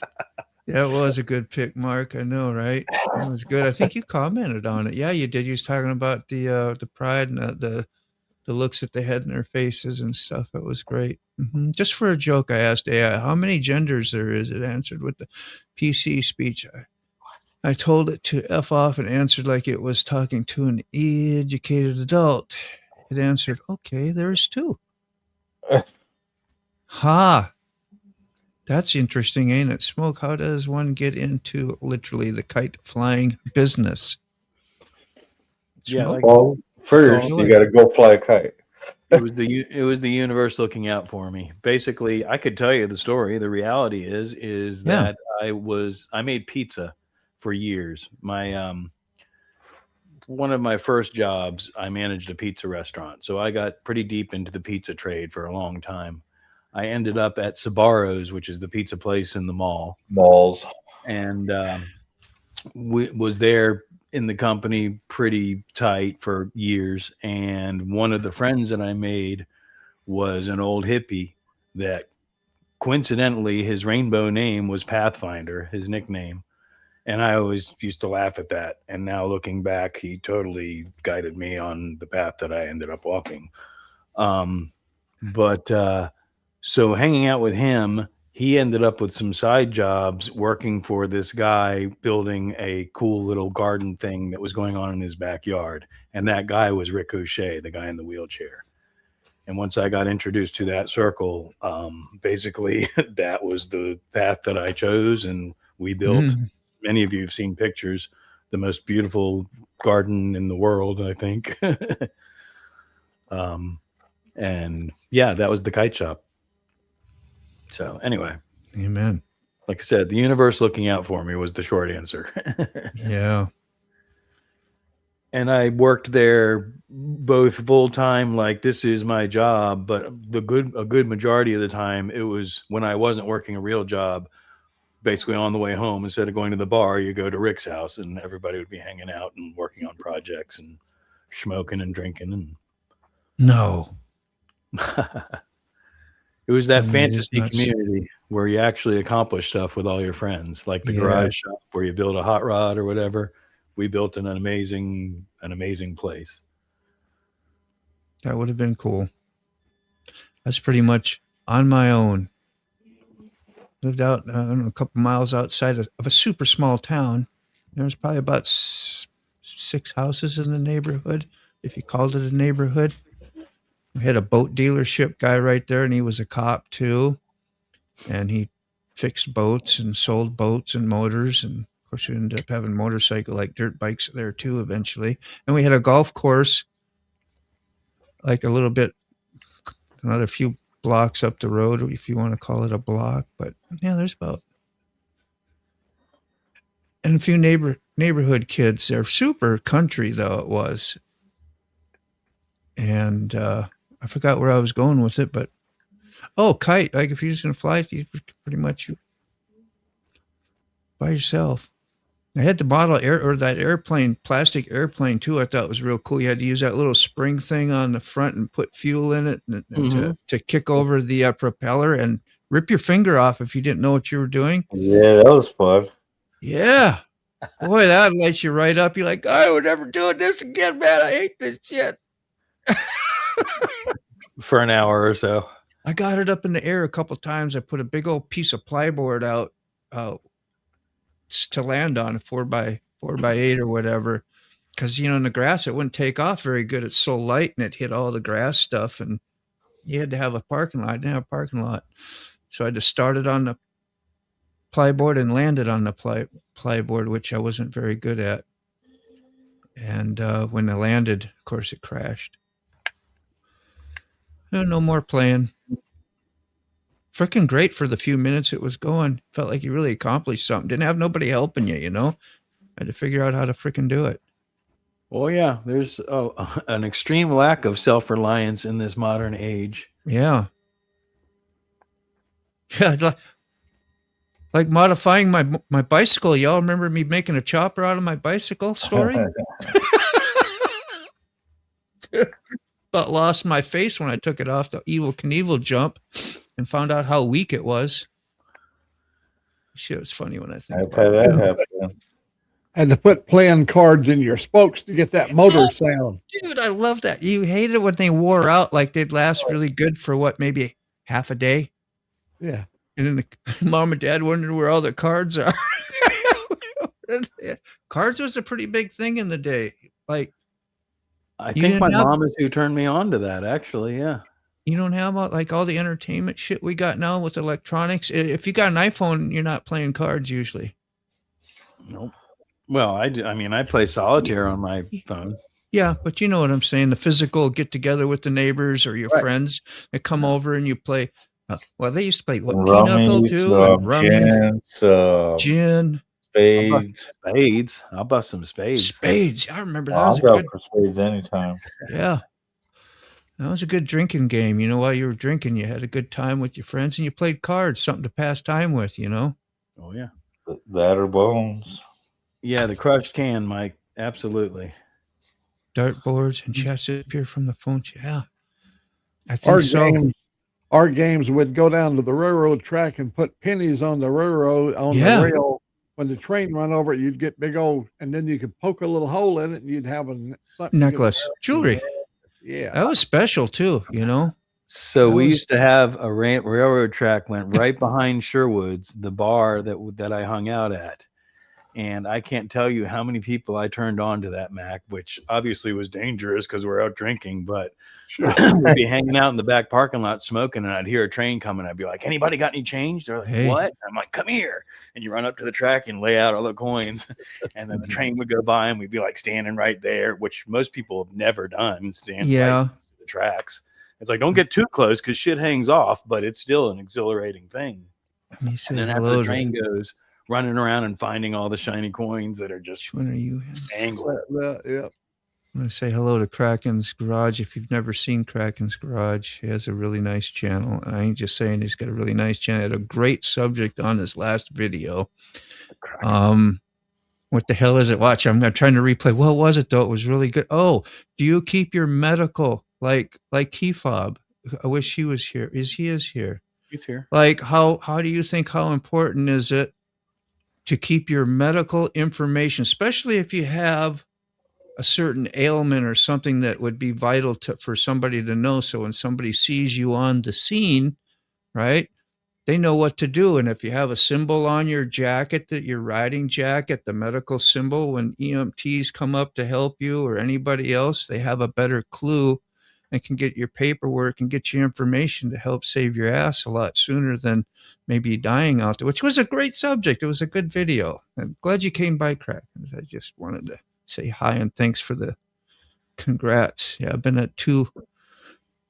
Yeah, it was a good pick, Mark. I know, right? It was good. I think you commented on it. Yeah, you did. You was talking about the pride and the looks that they had in their faces and stuff. It was great. Just for a joke, I asked AI how many genders there is. It answered with the PC speech. I told it to F off and answered like it was talking to an educated adult. It answered, okay, there's 2. Ha! That's interesting, ain't it? Smoke, how does one get into literally the kite flying business? Yeah, Smoke? Well, first you got to go fly a kite. it was the universe looking out for me. Basically, I could tell you the story. The reality is that I made pizza for years. My one of my first jobs, I managed a pizza restaurant. So I got pretty deep into the pizza trade for a long time. I ended up at Sbarro's, which is the pizza place in the Malls. And was there in the company pretty tight for years. And one of the friends that I made was an old hippie that coincidentally his rainbow name was Pathfinder, his nickname. And I always used to laugh at that. And now looking back, he totally guided me on the path that I ended up walking. So hanging out with him, he ended up with some side jobs working for this guy building a cool little garden thing that was going on in his backyard. And that guy was Rick O'Shea, the guy in the wheelchair. And once I got introduced to that circle, basically that was the path that I chose. And we built, many of you have seen pictures, the most beautiful garden in the world, I think. And yeah, that was the kite shop. So anyway, amen. Like I said, the universe looking out for me was the short answer. Yeah. And I worked there both full time, like this is my job, but a good majority of the time it was when I wasn't working a real job. Basically on the way home, instead of going to the bar, you go to Rick's house and everybody would be hanging out and working on projects and smoking and drinking. And no. It was that fantasy community where you actually accomplish stuff with all your friends, like the garage shop where you build a hot rod or whatever. We built an amazing place. That would have been cool. That's pretty much on my own. Lived out, I don't know, a couple miles outside of a super small town. There was probably about 6 houses in the neighborhood, if you called it a neighborhood. We had a boat dealership guy right there, and he was a cop too. And he fixed boats and sold boats and motors. And of course, we ended up having motorcycle, like dirt bikes there too eventually. And we had a golf course, like a little bit, another few blocks up the road, if you want to call it a block. But yeah, there's about, and a few neighborhood kids. They're super country though it was. And I forgot where I was going with it, but kite. Like if you're just gonna fly, you pretty much by yourself. I had the model that airplane, plastic airplane too. I thought was real cool. You had to use that little spring thing on the front and put fuel in it and to kick over the propeller and rip your finger off if you didn't know what you were doing. Yeah, that was fun. Yeah. Boy, that lights you right up. You're like, I would never do this again, man. I hate this shit. For an hour or so. I got it up in the air a couple times. I put a big old piece of plyboard out to land on, 4x8 or whatever. Because, in the grass, it wouldn't take off very good. It's so light and it hit all the grass stuff. And you had to have a parking lot. I didn't have a parking lot. So I just started on the plyboard and landed on the plyboard, which I wasn't very good at. And when I landed, of course, it crashed. No more playing. Freaking great for the few minutes it was going. Felt like you really accomplished something. Didn't have nobody helping you, I had to figure out how to freaking do it. Well, yeah, there's an extreme lack of self-reliance in this modern age. Yeah. Yeah, like modifying my bicycle. Y'all remember me making a chopper out of my bicycle story? But lost my face when I took it off the Evel Knievel jump and found out how weak it was. Shit, was funny when I think about it. That happened. And to put playing cards in your spokes to get that motor sound. Dude, I love that. You hated it when they wore out, like they'd last really good for maybe half a day. Yeah. And then the mom and dad wondered where all the cards are. Cards was a pretty big thing in the day. Like, I think my mom is who turned me on to that, actually. Yeah. You don't have like all the entertainment shit we got now with electronics. If you got an iPhone, you're not playing cards usually. Nope. Well, I mean, I play solitaire on my phone. Yeah, but you know what I'm saying. The physical get together with the neighbors or your friends that come over and you play. Well, they used to play Pinochle too, gin, spades. I'll bust some spades. Spades. I remember that. I'll go for spades anytime. Yeah. That was a good drinking game. While you were drinking, you had a good time with your friends and you played cards, something to pass time with, Oh, yeah. That or bones. Yeah, the crushed can, Mike. Absolutely. Dartboards and chess appear from the phone. Yeah. I think our games would go down to the railroad track and put pennies on the railroad, on the rail. When the train run over it, you'd get big old, and then you could poke a little hole in it and you'd have a necklace, jewelry. Yeah. That was special too, So we used to have a railroad track went right behind Sherwood's, the bar that I hung out at. And I can't tell you how many people I turned on to that, Mac, which obviously was dangerous because we're out drinking, but we'd be hanging out in the back parking lot smoking and I'd hear a train coming. I'd be like, anybody got any change? They're like, hey. What? I'm like, come here. And you run up to the track and lay out all the coins. And then the train would go by and we'd be like standing right there, which most people have never done. Stand right to the tracks. It's like, don't get too close because shit hangs off, but it's still an exhilarating thing. And then after the train goes, running around and finding all the shiny coins that are just angling. Yeah. I'm going to say hello to Kraken's Garage. If you've never seen Kraken's Garage, he has a really nice channel. I ain't just saying he's got a really nice channel. He had a great subject on his last video. What the hell is it? Watch, I'm trying to replay. What was it, though? It was really good. Oh, do you keep your medical like key fob? I wish he was here. He is here. He's here. Like, how do you think, how important is it to keep your medical information, especially if you have a certain ailment or something that would be vital for somebody to know? So when somebody sees you on the scene, right, they know what to do. And if you have a symbol on your jacket, that your riding jacket, the medical symbol, when EMTs come up to help you or anybody else, they have a better clue and can get your paperwork and get you information to help save your ass a lot sooner than maybe dying out there, which was a great subject. It was a good video. I'm glad you came by, Krakens. I just wanted to say hi and thanks for the congrats. Yeah, I've been at 2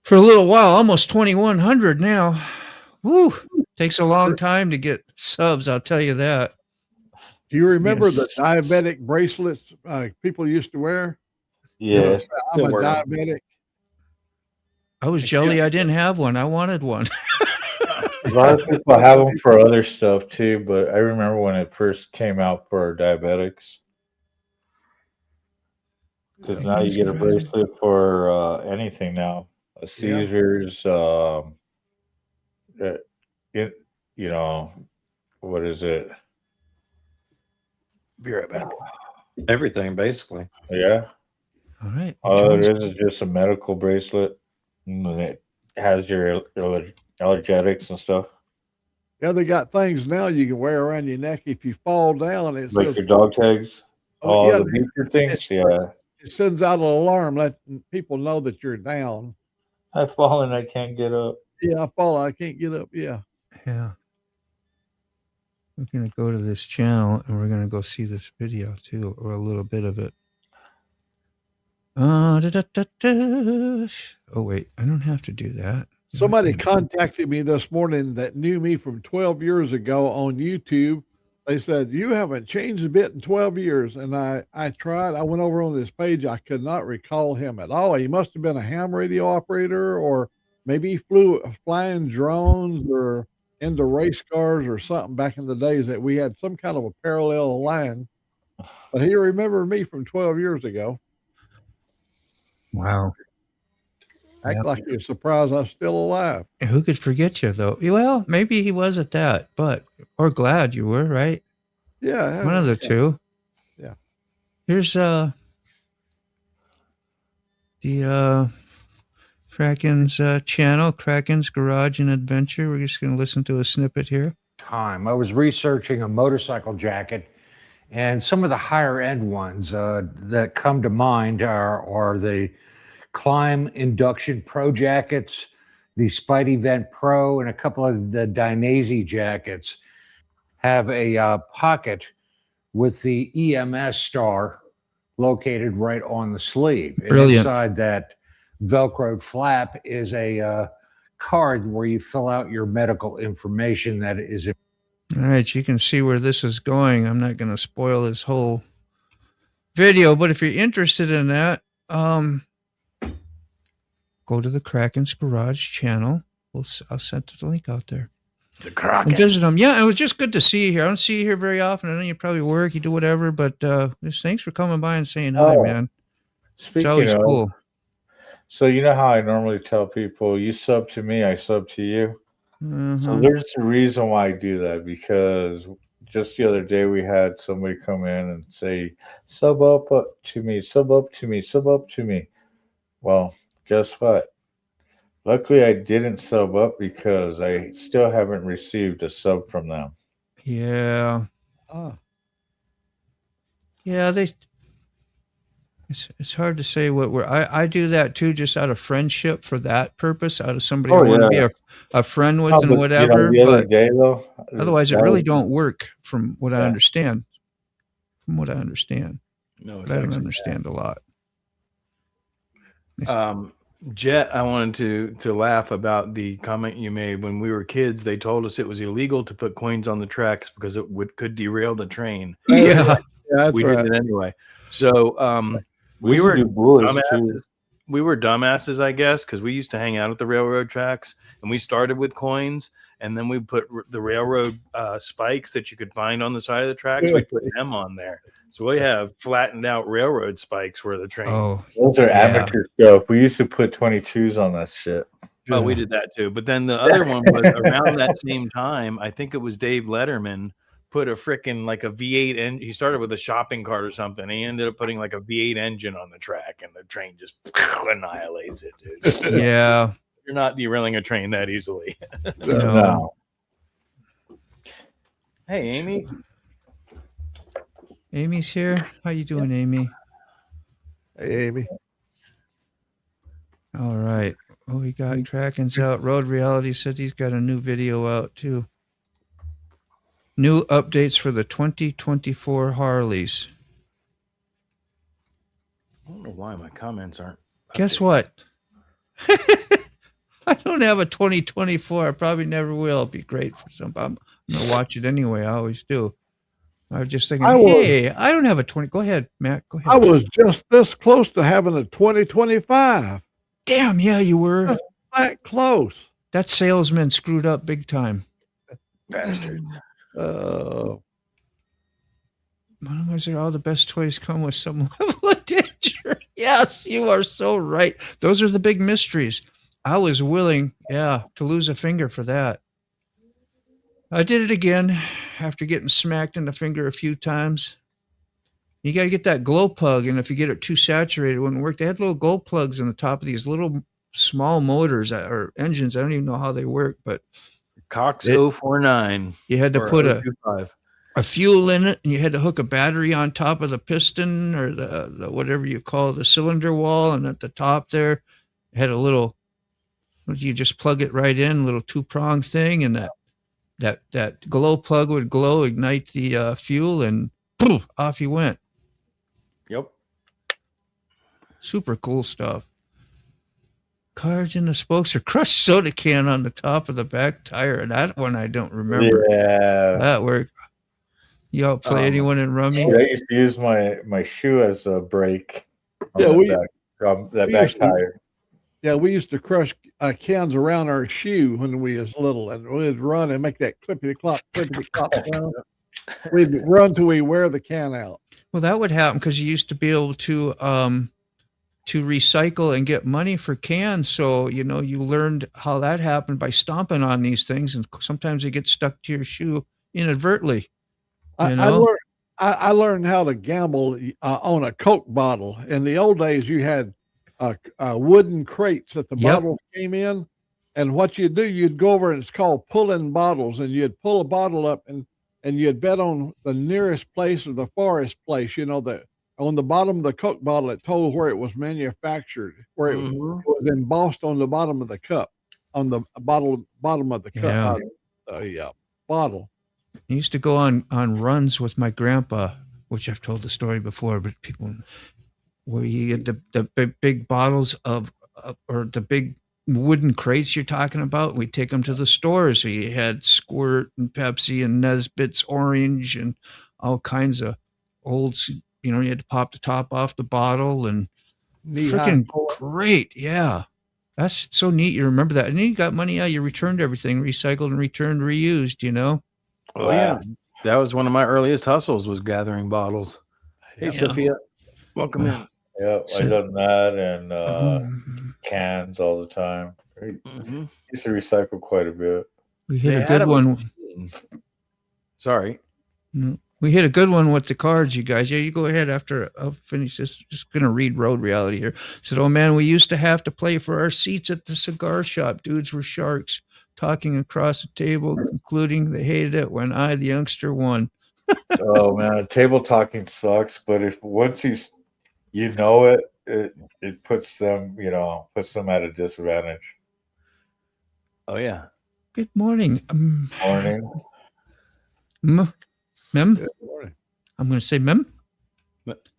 for a little while, almost 2,100 now. Woo! Takes a long time to get subs, I'll tell you that. Do you remember Yes. the diabetic bracelets people used to wear? Yeah. I'm a Still wear 'em. diabetic. I was jelly I didn't have one. I wanted one. A lot of people have them for other stuff too, but I remember when it first came out for diabetics. Because now you get a bracelet for anything now. A seizures, you know, what is it? Be right back. Everything basically. Yeah. All right. This is just a medical bracelet, and it has your allergetics and stuff. Yeah, they got things now you can wear around your neck if you fall down. It Like says, your dog tags. Oh, Oh, yeah, the beeper things. Yeah. it sends out an alarm letting people know that you're down. I've fallen. I can't get up. Yeah, I fall. I can't get up. Yeah. Yeah. We're going to go to this channel and we're going to go see this video too, or a little bit of it. Oh, wait. I don't have to do that. Somebody contacted me this morning that knew me from 12 years ago on YouTube. They said, you haven't changed a bit in 12 years. And I tried. I went over on this page. I could not recall him at all. He must have been a ham radio operator, or maybe he flew flying drones or into race cars or something back in the days that we had some kind of a parallel line. But he remembered me from 12 years ago. Wow. Act like you're surprised I'm still alive. Who could forget you, though? Well, maybe he was at that, but or glad you were, right? Yeah. One of the two. Yeah. Here's the Kraken's channel, Kraken's Garage and Adventure. We're just going to listen to a snippet here. Time. I was researching a motorcycle jacket, and some of the higher end ones that come to mind are the Climb Induction Pro jackets, the Spidey Vent Pro, and a couple of the Dainese jackets have a pocket with the EMS star located right on the sleeve. And Brilliant. inside that Velcroed flap is a card where you fill out your medical information that is. All right, you can see where this is going. I'm not going to spoil this whole video, but if you're interested in that, go to the Kraken's Garage channel. I'll send the link out there. The Kraken. And visit them. Yeah, it was just good to see you here. I don't see you here very often. I know you probably work, you do whatever, but just thanks for coming by and saying hi, man. It's Speaking always of, cool. so you know how I normally tell people, you sub to me, I sub to you. So there's a reason why I do that, because just the other day we had somebody come in and say, sub up to me, sub up to me, sub up to me. Well, guess what? Luckily, I didn't sub up because I still haven't received a sub from them. Yeah. Yeah, it's hard to say what I do that too, just out of friendship for that purpose, out of somebody I want to be a friend with and whatever. The other day, though, otherwise, it really don't work from what I understand. No, but I don't understand a lot. Jet, I wanted to laugh about the comment you made. When we were kids, they told us it was illegal to put coins on the tracks because it could derail the train. Yeah, we did it anyway. So we were dumbasses. We were dumbasses, I guess, because we used to hang out at the railroad tracks, and we started with coins, and then we put the railroad spikes that you could find on the side of the tracks. We put them on there. So we have flattened out railroad spikes where the train. Oh, those are amateur stuff. We used to put 22s on that shit. Oh, we did that too. But then the other one was around that same time. I think it was Dave Letterman put a freaking like a V8 engine. He started with a shopping cart or something. He ended up putting like a V8 engine on the track, and the train just annihilates it, dude. Yeah. You're not derailing a train that easily. No. Hey, Amy. Amy's here. How you doing, Amy? Hey, Amy. All right. Oh, we got Kraken's out. Road Reality said he's got a new video out too. New updates for the 2024 Harleys. I don't know why my comments aren't. Guess updated. what? I don't have a 2024. I probably never will. It'll be great for some. I'm going to watch it anyway. I always do. I was just thinking, hey, I don't have a 20. Go ahead, Matt. Go ahead. I was just this close to having a 2025. Damn, yeah, you were. That close. That salesman screwed up big time. Bastards. Why is there all the best toys come with some level of danger? Yes, you are so right. Those are the big mysteries. I was willing, to lose a finger for that. I did it again after getting smacked in the finger a few times. You got to get that glow plug, and if you get it too saturated, it wouldn't work. They had little glow plugs in the top of these little small motors or engines. I don't even know how they work, but Cox 049. you had to put 025. a fuel in it, and you had to hook a battery on top of the piston or the whatever you call it, the cylinder wall, and at the top there it had a little, you just plug it right in, little 2-prong thing, and that glow plug would glow, ignite the fuel, and poof, off you went. Yep. Super cool stuff. Cards in the spokes or crushed soda can on the top of the back tire. That one I don't remember. Yeah. That worked. You outplay anyone in rummy? I used to use my shoe as a brake. On Yeah, that back tire. Yeah, we used to crush cans around our shoe when we was little, and we'd run and make that clippity clop sound. We'd run till we wear the can out. Well, that would happen because you used to be able to recycle and get money for cans. So, you learned how that happened by stomping on these things, and sometimes they get stuck to your shoe inadvertently. I learned how to gamble on a Coke bottle. In the old days, you had wooden crates that the bottles came in, and what you'd do, you'd go over, and it's called pulling bottles, and you'd pull a bottle up, and you'd bet on the nearest place or the farthest place. That on the bottom of the Coke bottle, it told where it was manufactured, where it was embossed on the bottom of the cup, on the bottom of the cup, bottle. I used to go on runs with my grandpa, which I've told the story before, but people, where you get the big bottles of or the big wooden crates you're talking about. We take them to the stores. So you had Squirt and Pepsi and Nesbitt's Orange and all kinds of old, you had to pop the top off the bottle and freaking great. Yeah. That's so neat. You remember that. And then you got money out. You returned everything, recycled and returned, reused, Oh, yeah. That was one of my earliest hustles, was gathering bottles. Hey, Sophia. Welcome in. Yep, I done that and cans all the time. Used to recycle quite a bit. We hit a good one. Sorry. We hit a good one with the cards, you guys. Yeah, you go ahead after I'll finish this. Just going to read Road Reality here. Said, oh, man, we used to have to play for our seats at the cigar shop. Dudes were sharks, talking across the table, concluding they hated it when I, the youngster, won. Oh, man, table talking sucks. But if once you know it puts them, at a disadvantage. Oh, yeah. Good morning. Morning. Mem? Good morning. I'm going to say Mem.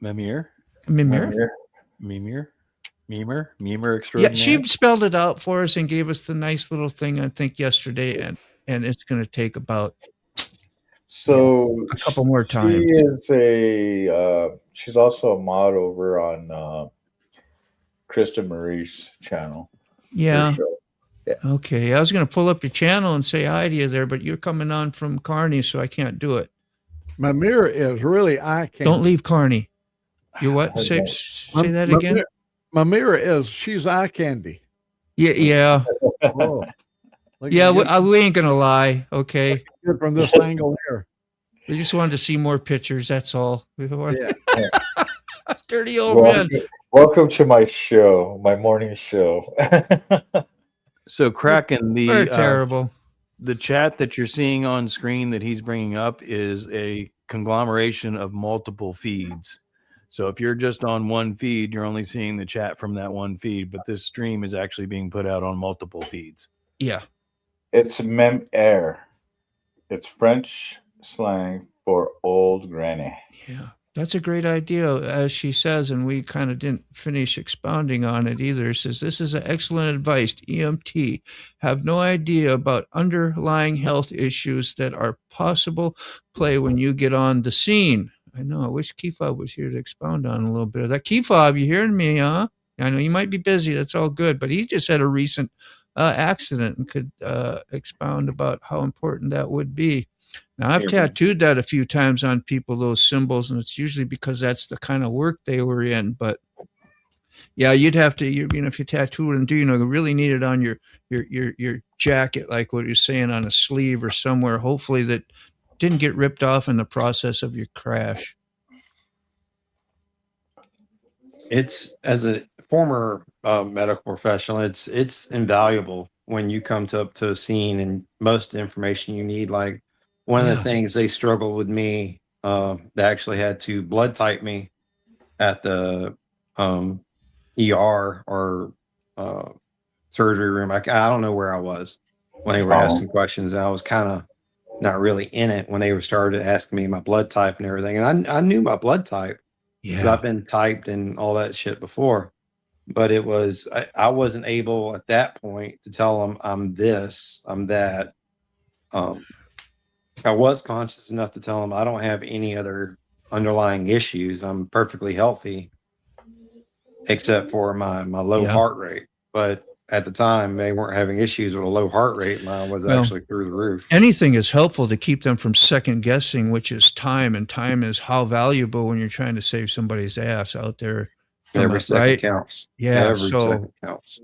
Memir. Mimir. Memer extraordinaire. Yeah, she spelled it out for us and gave us the nice little thing, I think, yesterday. And it's going to take about a couple more times. She's also a mod over on Krista Marie's channel. Yeah. Okay. I was going to pull up your channel and say hi to you there, but you're coming on from Kearney, so I can't do it. My mirror is really eye candy. Don't leave Kearney. You're what? Say that again. My mirror is, she's eye candy. Yeah. Oh. Yeah, we ain't going to lie. Okay. From this angle here. We just wanted to see more pictures. That's all. Yeah. Dirty old man. Welcome to my show, my morning show. So Kraken, Very terrible. the chat that you're seeing on screen that he's bringing up is a conglomeration of multiple feeds. So if you're just on one feed, you're only seeing the chat from that one feed, but this stream is actually being put out on multiple feeds. Yeah. It's mem air. It's French slang for old granny. Yeah. That's a great idea, as she says, and we kind of didn't finish expounding on it either. It says, this is an excellent advice. EMT have no idea about underlying health issues that are possible play when you get on the scene. I know. I wish Keyfob was here to expound on a little bit of that. Keyfob, you hearing me, huh? I know you might be busy. That's all good. But he just had a recent accident and could expound about how important that would be. Now, I've tattooed that a few times on people, those symbols, and it's usually because that's the kind of work they were in. But yeah, you'd have to, if you tattoo it and you really need it on your jacket, like what you're saying, on a sleeve or somewhere, hopefully that didn't get ripped off in the process of your crash. It's, as a former medical professional, it's invaluable when you come to a scene and most information you need. Like one of the things they struggled with me, they actually had to blood type me at the ER or surgery room. I don't know where I was when they were asking questions, and I was kind of not really in it when they were started asking me my blood type and everything. And I knew my blood type. because I've been typed and all that shit before. But it was, I wasn't able at that point to tell them I'm this, I'm that. I was conscious enough to tell them I don't have any other underlying issues. I'm perfectly healthy, except for my low heart rate. But at the time, they weren't having issues with a low heart rate. Mine was actually through the roof. Anything is helpful to keep them from second guessing, which is time. And time is how valuable when you're trying to save somebody's ass out there. Every second counts. Yeah. Every second counts.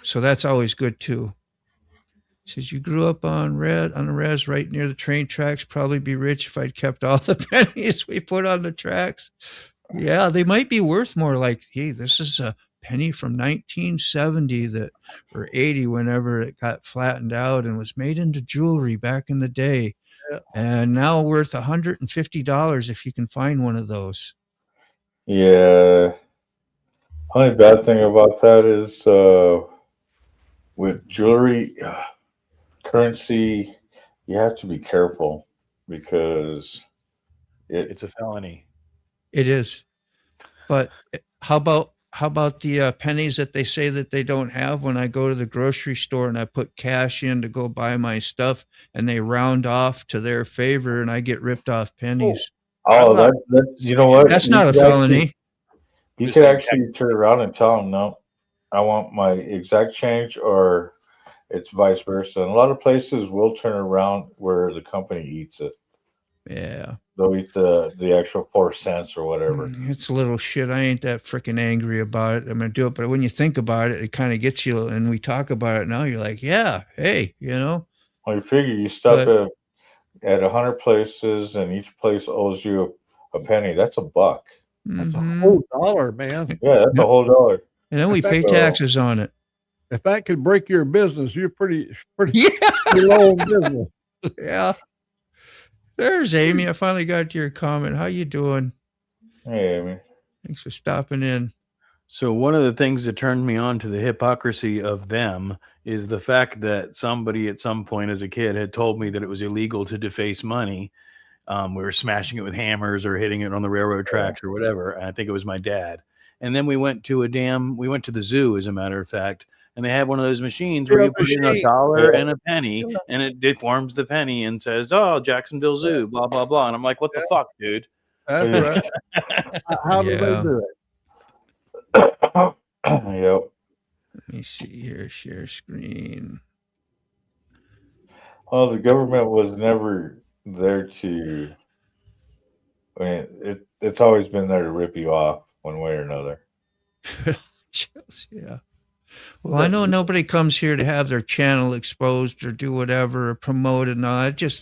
So that's always good too. It says you grew up on the res right near the train tracks. Probably be rich if I'd kept all the pennies we put on the tracks. Yeah, they might be worth more. Like, hey, this is a penny from 1970 or 80, whenever it got flattened out and was made into jewelry back in the day, and now worth $150 if you can find one of those. Yeah. Only bad thing about that is with jewelry, currency, you have to be careful because it's a felony. It is. But how about the pennies that they say that they don't have when I go to the grocery store and I put cash in to go buy my stuff and they round off to their favor and I get ripped off pennies? Oh, that you know what? That's not a felony. You could actually turn around and tell them, no, I want my exact change, or it's vice versa. And a lot of places will turn around where the company eats it. Yeah. They'll eat the actual 4 cents or whatever. It's a little shit. I ain't that freaking angry about it. I'm going to do it. But when you think about it, it kind of gets you, and we talk about it now, you're like, yeah, hey, you know. Well, you figure you stop at 100 places and each place owes you a penny. That's $1. That's a whole dollar, man. Yeah, that's a whole dollar. And then we pay taxes on it. If that could break your business, you're pretty low in business. Yeah. There's Amy. I finally got to your comment. How you doing? Hey, Amy. Thanks for stopping in. So one of the things that turned me on to the hypocrisy of them is the fact that somebody at some point as a kid had told me that it was illegal to deface money. We were smashing it with hammers or hitting it on the railroad tracks or whatever. And I think it was my dad. And then we went to the zoo, as a matter of fact, and they had one of those machines where you put in $1 and a penny and it deforms the penny and says, "Oh, Jacksonville Zoo, blah, blah, blah." And I'm like, what the fuck, dude? That's right. How do they do it? Yep. Let me see here. Share screen. Well, the government was never there to. I mean, it's always been there to rip you off one way or another. Yeah. Well, I know nobody comes here to have their channel exposed or do whatever or promote it. No,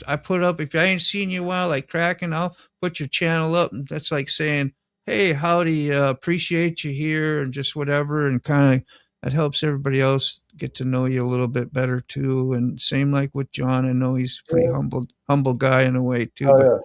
I put up, if I ain't seen you in a while, like Kraken, I'll put your channel up. And that's like saying, hey, howdy, appreciate you here and just whatever. And kind of that helps everybody else get to know you a little bit better too. And same like with John. I know he's a pretty humble guy in a way too. Oh, but yeah.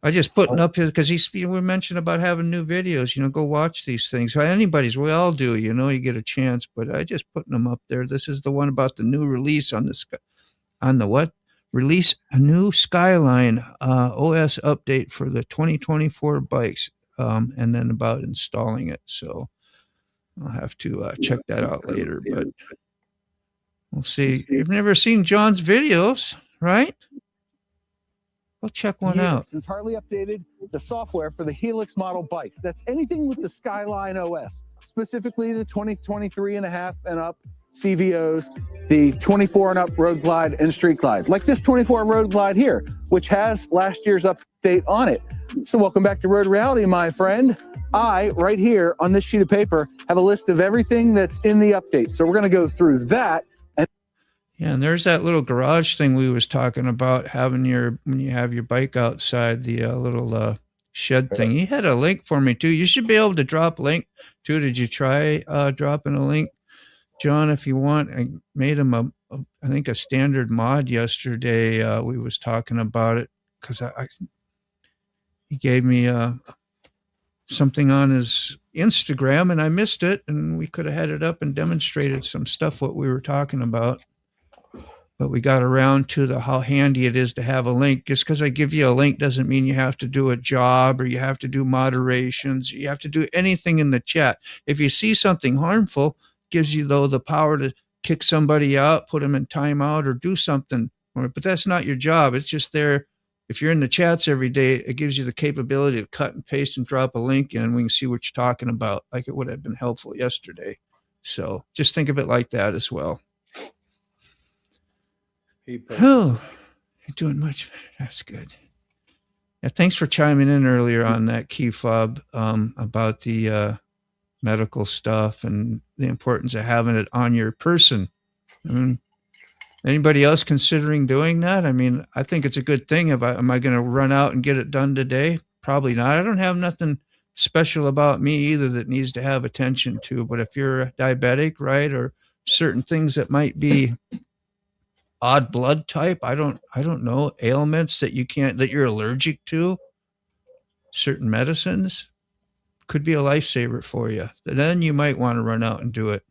I just putting up his because we mentioned about having new videos. Go watch these things. Anybody's, we all do. You get a chance, but I just putting them up there. This is the one about the new release on the what? Release a new Skyline OS update for the 2024 bikes, and then about installing it. So I'll have to check that out later. But we'll see. You've never seen John's videos, right? Go check one out. Since Harley updated the software for the Helix model bikes. That's anything with the Skyline OS, specifically the 2023 and a half and up CVOs, the 24 and up Road Glide and Street Glide, like this 24 Road Glide here, which has last year's update on it. So welcome back to Road Reality, my friend. I, right here on this sheet of paper, have a list of everything that's in the update. So we're going to go through that. Yeah, and there's that little garage thing we was talking about, having when you have your bike outside, the little shed thing. He had a link for me too. You should be able to drop link too. Did you try dropping a link, John? If you want, I made him I think a standard mod yesterday. We was talking about it because he gave me something on his Instagram and I missed it, and we could have had it up and demonstrated some stuff what we were talking about. But we got around to how handy it is to have a link. Just because I give you a link doesn't mean you have to do a job or you have to do moderations. You have to do anything in the chat. If you see something harmful, gives you, though, the power to kick somebody out, put them in timeout, or do something. But that's not your job. It's just there. If you're in the chats every day, it gives you the capability to cut and paste and drop a link in, and we can see what you're talking about, like it would have been helpful yesterday. So just think of it like that as well. Oh, you're doing much better. That's good. Yeah, thanks for chiming in earlier on that, key fob, about the medical stuff and the importance of having it on your person. Anybody else considering doing that? I mean, I think it's a good thing. Am I going to run out and get it done today? Probably not. I don't have nothing special about me either that needs to have attention to. But if you're a diabetic, right, or certain things that might be odd blood type, I don't know, ailments that you're allergic to, certain medicines, could be a lifesaver for you. Then you might want to run out and do it.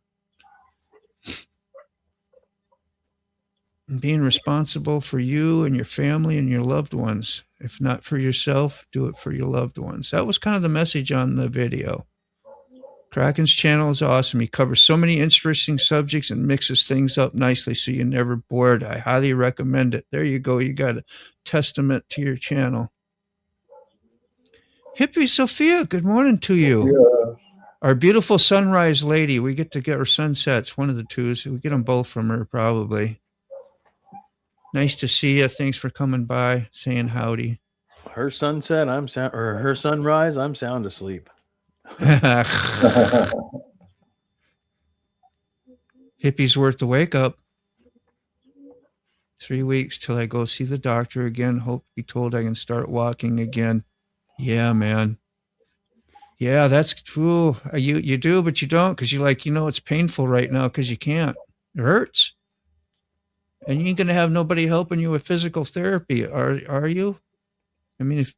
And being responsible for you and your family and your loved ones. If not for yourself, do it for your loved ones. That was kind of the message on the video. Kraken's channel is awesome. He covers so many interesting subjects and mixes things up nicely so you're never bored. I highly recommend it. There you go. You got a testament to your channel. Hippie Sophia, good morning to you. Yeah. Our beautiful sunrise lady. We get to get her sunsets, one of the two. So we get them both from her probably. Nice to see you. Thanks for coming by, saying howdy. Her sunset, or her sunrise, I'm sound asleep. Hippie's worth the wake up. 3 weeks till I go see the doctor again. Hope to be told I can start walking again. Yeah, man. Yeah, that's true. You do, but you don't, because it's painful right now because you can't. It hurts. And you ain't going to have nobody helping you with physical therapy, are you? I mean, if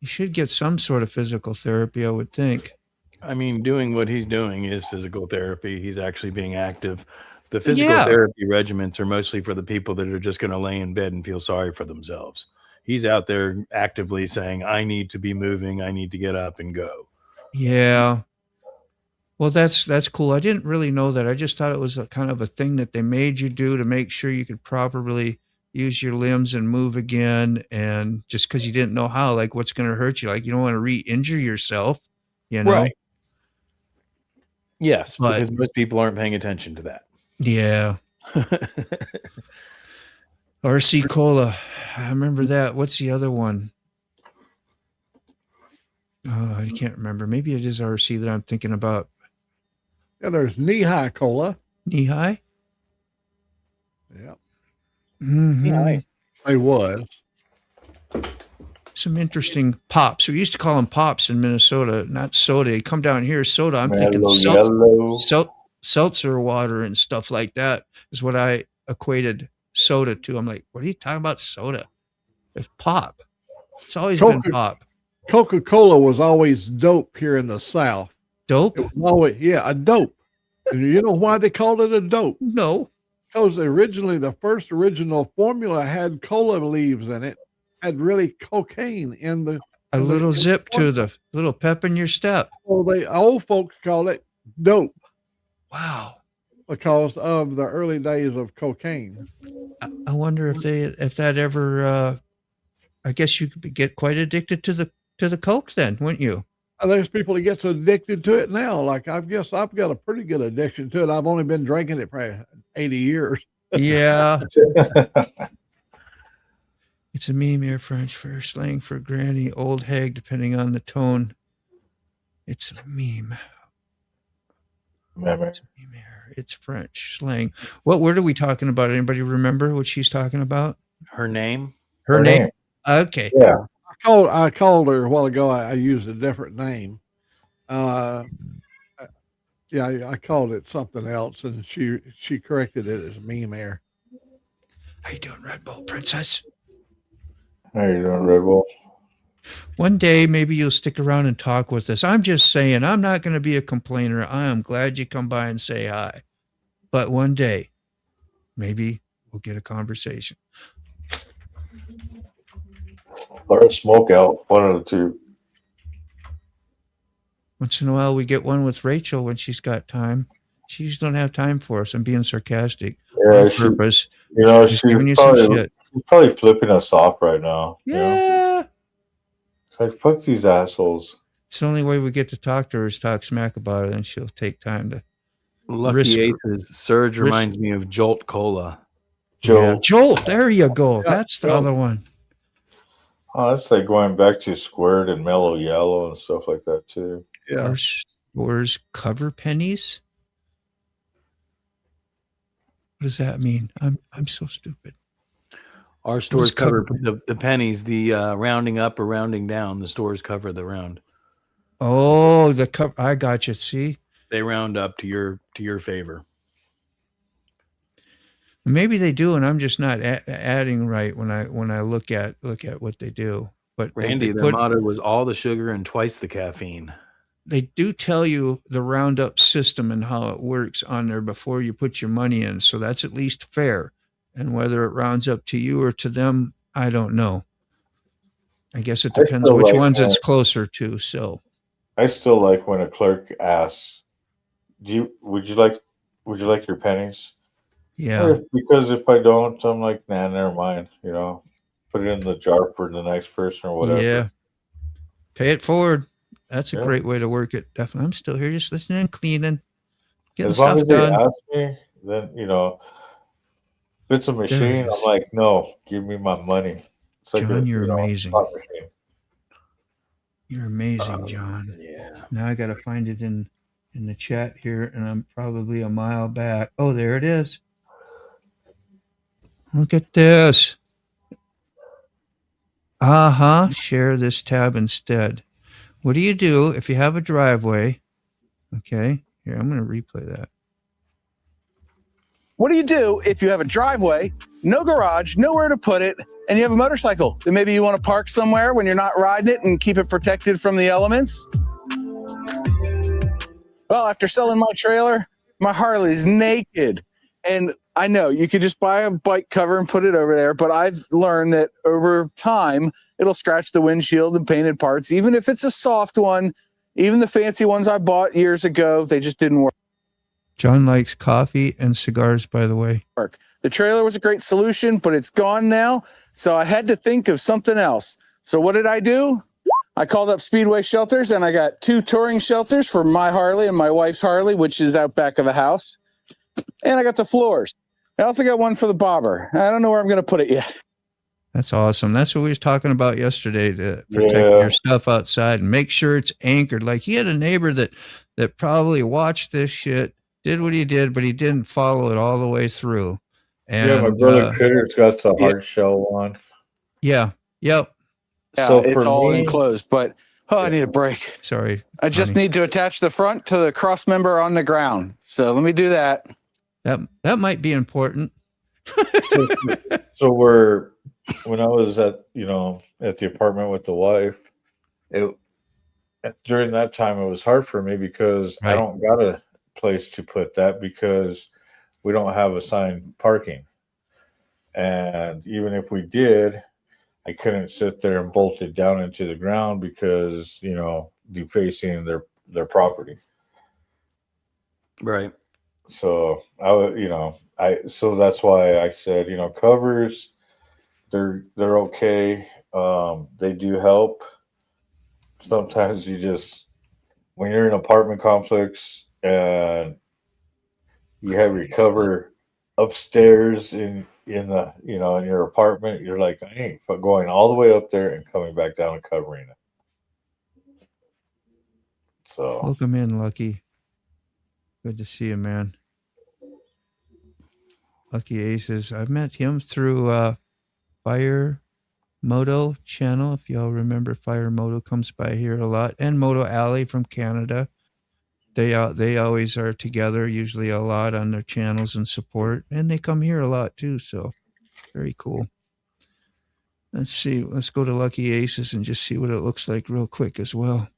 you should get some sort of physical therapy, I would think. I mean, doing what he's doing is physical therapy. He's actually being active. The physical therapy regimens are mostly for the people that are just going to lay in bed and feel sorry for themselves. He's out there actively saying, I need to be moving. I need to get up and go. Yeah. Well, that's cool. I didn't really know that. I just thought it was a kind of a thing that they made you do to make sure you could properly use your limbs and move again. And just because you didn't know how, like what's going to hurt you. Like you don't want to re-injure yourself, Right. Yes, because most people aren't paying attention to that. Yeah. RC Cola. I remember that. What's the other one? Oh, I can't remember. Maybe it is RC that I'm thinking about. Yeah, there's Knee High Cola. Knee High? Yeah. Mm-hmm. Yeah. I was. Some interesting pops. We used to call them pops in Minnesota, not soda. You come down here, soda. I'm thinking seltzer water and stuff like that is what I equated soda to. I'm like, what are you talking about soda? It's pop. It's always been pop. Coca-Cola was always dope here in the South. Dope? It was always, yeah, a dope. And you know why they called it a dope? No. Because originally, the first original formula had cola leaves in it, had really cocaine in the. A little zip to the little pep in your step. Well, the old folks call it dope. Wow. Because of the early days of cocaine. I wonder if that ever, I guess you could get quite addicted to the Coke then, wouldn't you? There's people that get so addicted to it now. Like, I guess I've got a pretty good addiction to it. I've only been drinking it for 80 years. Yeah. It's a meme here, French for slang for granny, old hag, depending on the tone. It's a meme. It's a meme here. It's French slang. What word are we talking about? Anybody remember what she's talking about? Her name? Her name. Okay. Yeah. I called her a while ago. I used a different name. Yeah, I called it something else, and she corrected it as meme air. How you doing, Red Bull Princess? How you doing, Red Bull? One day, maybe you'll stick around and talk with us. I'm just saying, I'm not going to be a complainer. I am glad you come by and say hi. But one day, maybe we'll get a conversation. Or a smoke out, one of the two. Once in a while, we get one with Rachel when she's got time. She just don't have time for us. I'm being sarcastic. Yeah, on purpose. You know, She's giving you some shit. She's probably flipping us off right now. Yeah. You know? It's like, fuck these assholes. It's the only way we get to talk to her is talk smack about her, and she'll take time to. Lucky Aces. Surge reminds me of Jolt Cola. Yeah, Jolt. There you go. That's the other one. Oh, that's like going back to Squirt and Mellow Yellow and stuff like that too. Yeah. Stores cover pennies. What does that mean? I'm so stupid. Our stores cover the pennies, the rounding up or rounding down. The stores cover the round. Oh, I got you. See, they round up to your favor. Maybe they do, and I'm just not adding right when I look at what they do. But Randy, their motto was all the sugar and twice the caffeine. They do tell you the roundup system and how it works on there before you put your money in, so that's at least fair. And whether it rounds up to you or to them, I don't know. I guess it depends which ones it's closer to. So, I still like when a clerk asks, "Would you like your pennies?" Yeah. Because if I don't, I'm like, nah, never mind. You know, put it in the jar for the next person or whatever. Yeah. Pay it forward. That's a great way to work it. Definitely. I'm still here just listening and cleaning. Getting as long stuff as done. they ask me, then, you know, if it's a machine, I'm like, no, give me my money. It's like John, you're amazing. slot machine. You're amazing, John. Yeah. Now I got to find it in the chat here, and I'm probably a mile back. Oh, there it is. Look at this. Share this tab instead. What do you do if you have a driveway? Okay, here, I'm going to replay that. What do you do if you have a driveway, no garage, nowhere to put it, and you have a motorcycle that maybe you want to park somewhere when you're not riding it and keep it protected from the elements? Well, after selling my trailer, my Harley's naked. And I know you could just buy a bike cover and put it over there, but I've learned that over time, it'll scratch the windshield and painted parts, even if it's a soft one. Even the fancy ones I bought years ago, they just didn't work. John likes coffee and cigars, by the way. The trailer was a great solution, but it's gone now. So I had to think of something else. So what did I do? I called up Speedway Shelters, and I got 2 touring shelters for my Harley and my wife's Harley, which is out back of the house. And I got the floors. I also got one for the bobber. I don't know where I'm going to put it yet. That's awesome. That's what we was talking about yesterday, to protect your stuff outside and make sure it's anchored. Like, he had a neighbor that probably watched this shit, did what he did, but he didn't follow it all the way through. And my brother Critter's got the hard shell one. Yeah. Yep. Yeah, So it's for all me, enclosed, but Oh, I need a break. Sorry. I just need to attach the front to the cross member on the ground. So let me do that. That might be important. So when I was at the apartment with the wife, during that time it was hard for me because I don't got a place to put that because we don't have assigned parking. And even if we did, I couldn't sit there and bolt it down into the ground because, defacing their property. Right. So so that's why I said, covers, they're okay. They do help. Sometimes when you're in an apartment complex and you have your cover upstairs in your apartment, you're like, I ain't going all the way up there and coming back down and covering it. So welcome in, Lucky. Good to see you, man. Lucky Aces. I've met him through Fire Moto channel. If y'all remember, Fire Moto comes by here a lot, and Moto Alley from Canada. They always are together, usually a lot on their channels and support, and they come here a lot too. So very cool. Let's see. Let's go to Lucky Aces and just see what it looks like real quick as well.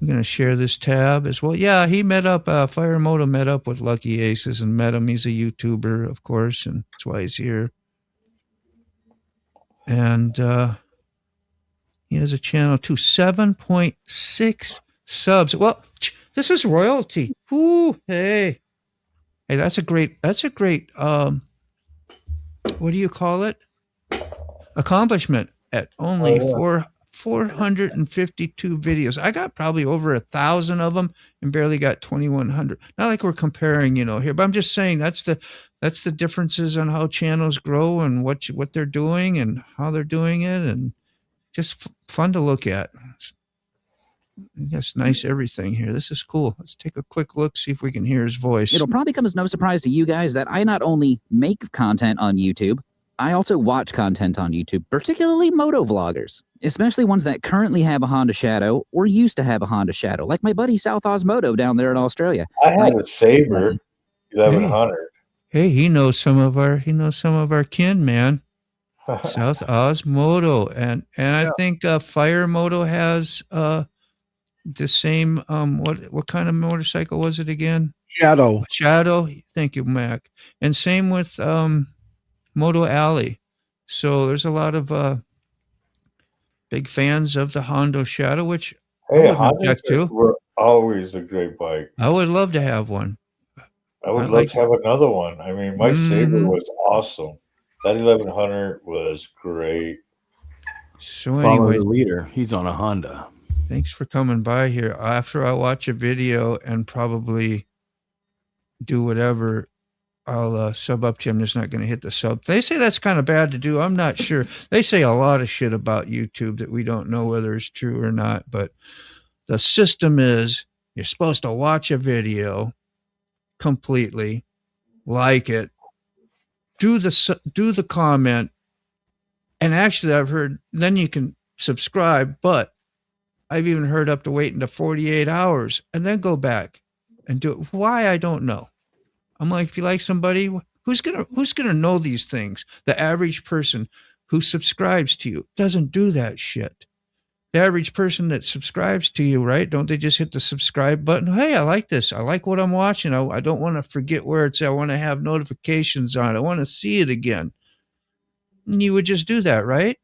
I'm going to share this tab as well. Yeah, he met up, Fire Moto met up with Lucky Aces and met him. He's a YouTuber, of course, and that's why he's here. And he has a channel too, 7.6 subs. Well, this is royalty. Ooh, hey, that's a great, what do you call it? Accomplishment at only 452 videos. I got probably over 1,000 of them and barely got 2,100. Not like we're comparing, here, but I'm just saying that's the differences on how channels grow and what they're doing and how they're doing it, and just fun to look at. Yes, nice everything here. This is cool. Let's take a quick look, see if we can hear his voice. It'll probably come as no surprise to you guys that I not only make content on YouTube, I also watch content on YouTube, particularly moto vloggers, especially ones that currently have a Honda Shadow or used to have a Honda Shadow, like my buddy South Oz Moto down there in Australia. I had a Sabre 1100. Hey, he knows some of our kin, man. South Oz Moto, and I think Fire Moto has the same. What kind of motorcycle was it again? Shadow. Thank you, Mac. And same with Moto Alley. So there's a lot of big fans of the Honda Shadow, which Hondas were always a great bike. I would love to have one. I would love to have another one. I mean, my Sabre was awesome. That 1100 was great. So Follow anyway, the leader. He's on a Honda. Thanks for coming by here. After I watch a video and probably do whatever, I'll sub up to you. I'm just not going to hit the sub. They say that's kind of bad to do. I'm not sure. They say a lot of shit about YouTube that we don't know whether it's true or not. But the system is you're supposed to watch a video completely, like it, do the comment, and actually I've heard then you can subscribe, but I've even heard up to waiting to 48 hours and then go back and do it. Why? I don't know. I'm like, if you like somebody, who's gonna know these things? The average person who subscribes to you doesn't do that shit. The average person that subscribes to you, right? Don't they just hit the subscribe button? Hey, I like this. I like what I'm watching. I don't want to forget where it's at. I want to have notifications on. I want to see it again. And you would just do that, right?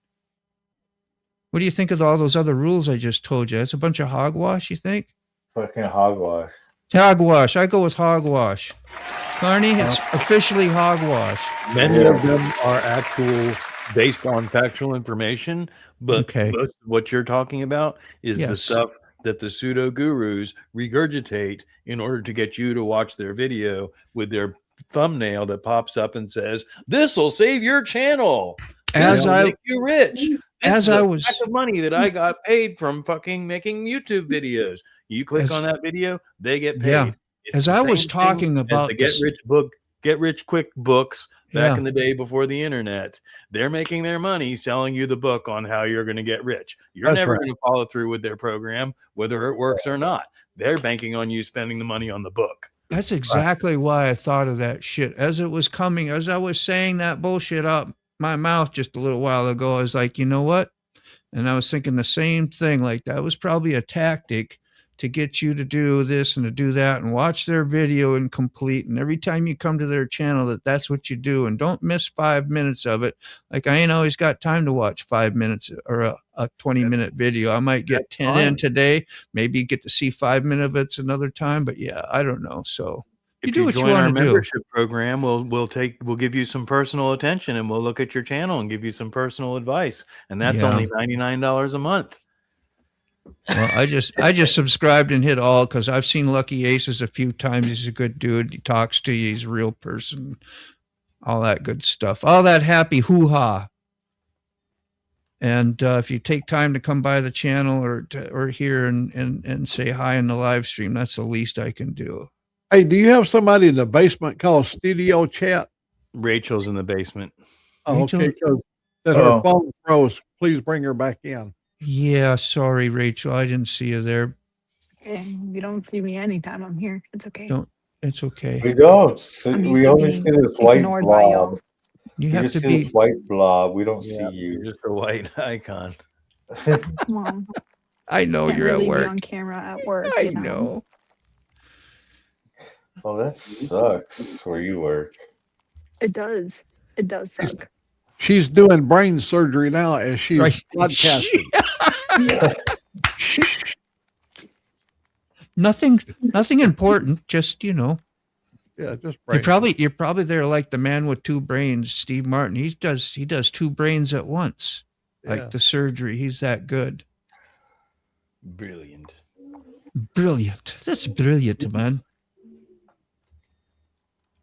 What do you think of all those other rules I just told you? It's a bunch of hogwash, you think? Fucking hogwash. Hogwash. I go with hogwash. Carney, it's officially hogwash. Many of them are actual based on factual information, but most of what you're talking about is the stuff that the pseudo gurus regurgitate in order to get you to watch their video with their thumbnail that pops up and says, "This will save your channel. This will make you rich." This is a stack of money that I got paid from fucking making YouTube videos. You click on that video, they get paid. Yeah. As I was talking about the get rich quick books back Yeah. in the day before the internet. They're making their money selling you the book on how you're going to get rich. You're That's never right. going to follow through with their program, whether it works or not. They're banking on you spending the money on the book. That's exactly why I thought of that shit as it was coming. As I was saying that bullshit out my mouth just a little while ago, I was like, you know what? And I was thinking the same thing. Like that was probably a tactic to get you to do this and to do that and watch their video and complete. And every time you come to their channel, that's what you do. And don't miss 5 minutes of it. Like I ain't always got time to watch 5 minutes or a 20-minute video. I might get 10 in today, maybe get to see 5 minutes of it another time. But yeah, I don't know. So If you join our membership program, we'll give you some personal attention, and we'll look at your channel and give you some personal advice. And that's only $99 a month. Well, I just subscribed and hit all because I've seen Lucky Aces a few times. He's a good dude. He talks to you. He's a real person. All that good stuff. All that happy hoo-ha. And if you take time to come by the channel or here and say hi in the live stream, that's the least I can do. Hey, do you have somebody in the basement called Studio Chat? Rachel's in the basement. Oh, Rachel? okay, because that her phone froze. Please bring her back in. Yeah, sorry, Rachel. I didn't see you there. You don't see me anytime I'm here. It's okay. It's okay. We don't. I'm used We to only see being this white ignored by y'all. blob. You We have just to see be. this white blob. We don't see You're you. just a white icon. Come on. I know Can't you're at really be work. on camera at work. I you know. Oh, that sucks where you work. It does. It does suck. She's doing brain surgery now as she's Right. podcasting. Nothing important. Just Yeah, just brain. you're probably there like the man with two brains, Steve Martin. He does two brains at once, Yeah. like the surgery. He's that good. Brilliant. Brilliant. That's brilliant, man.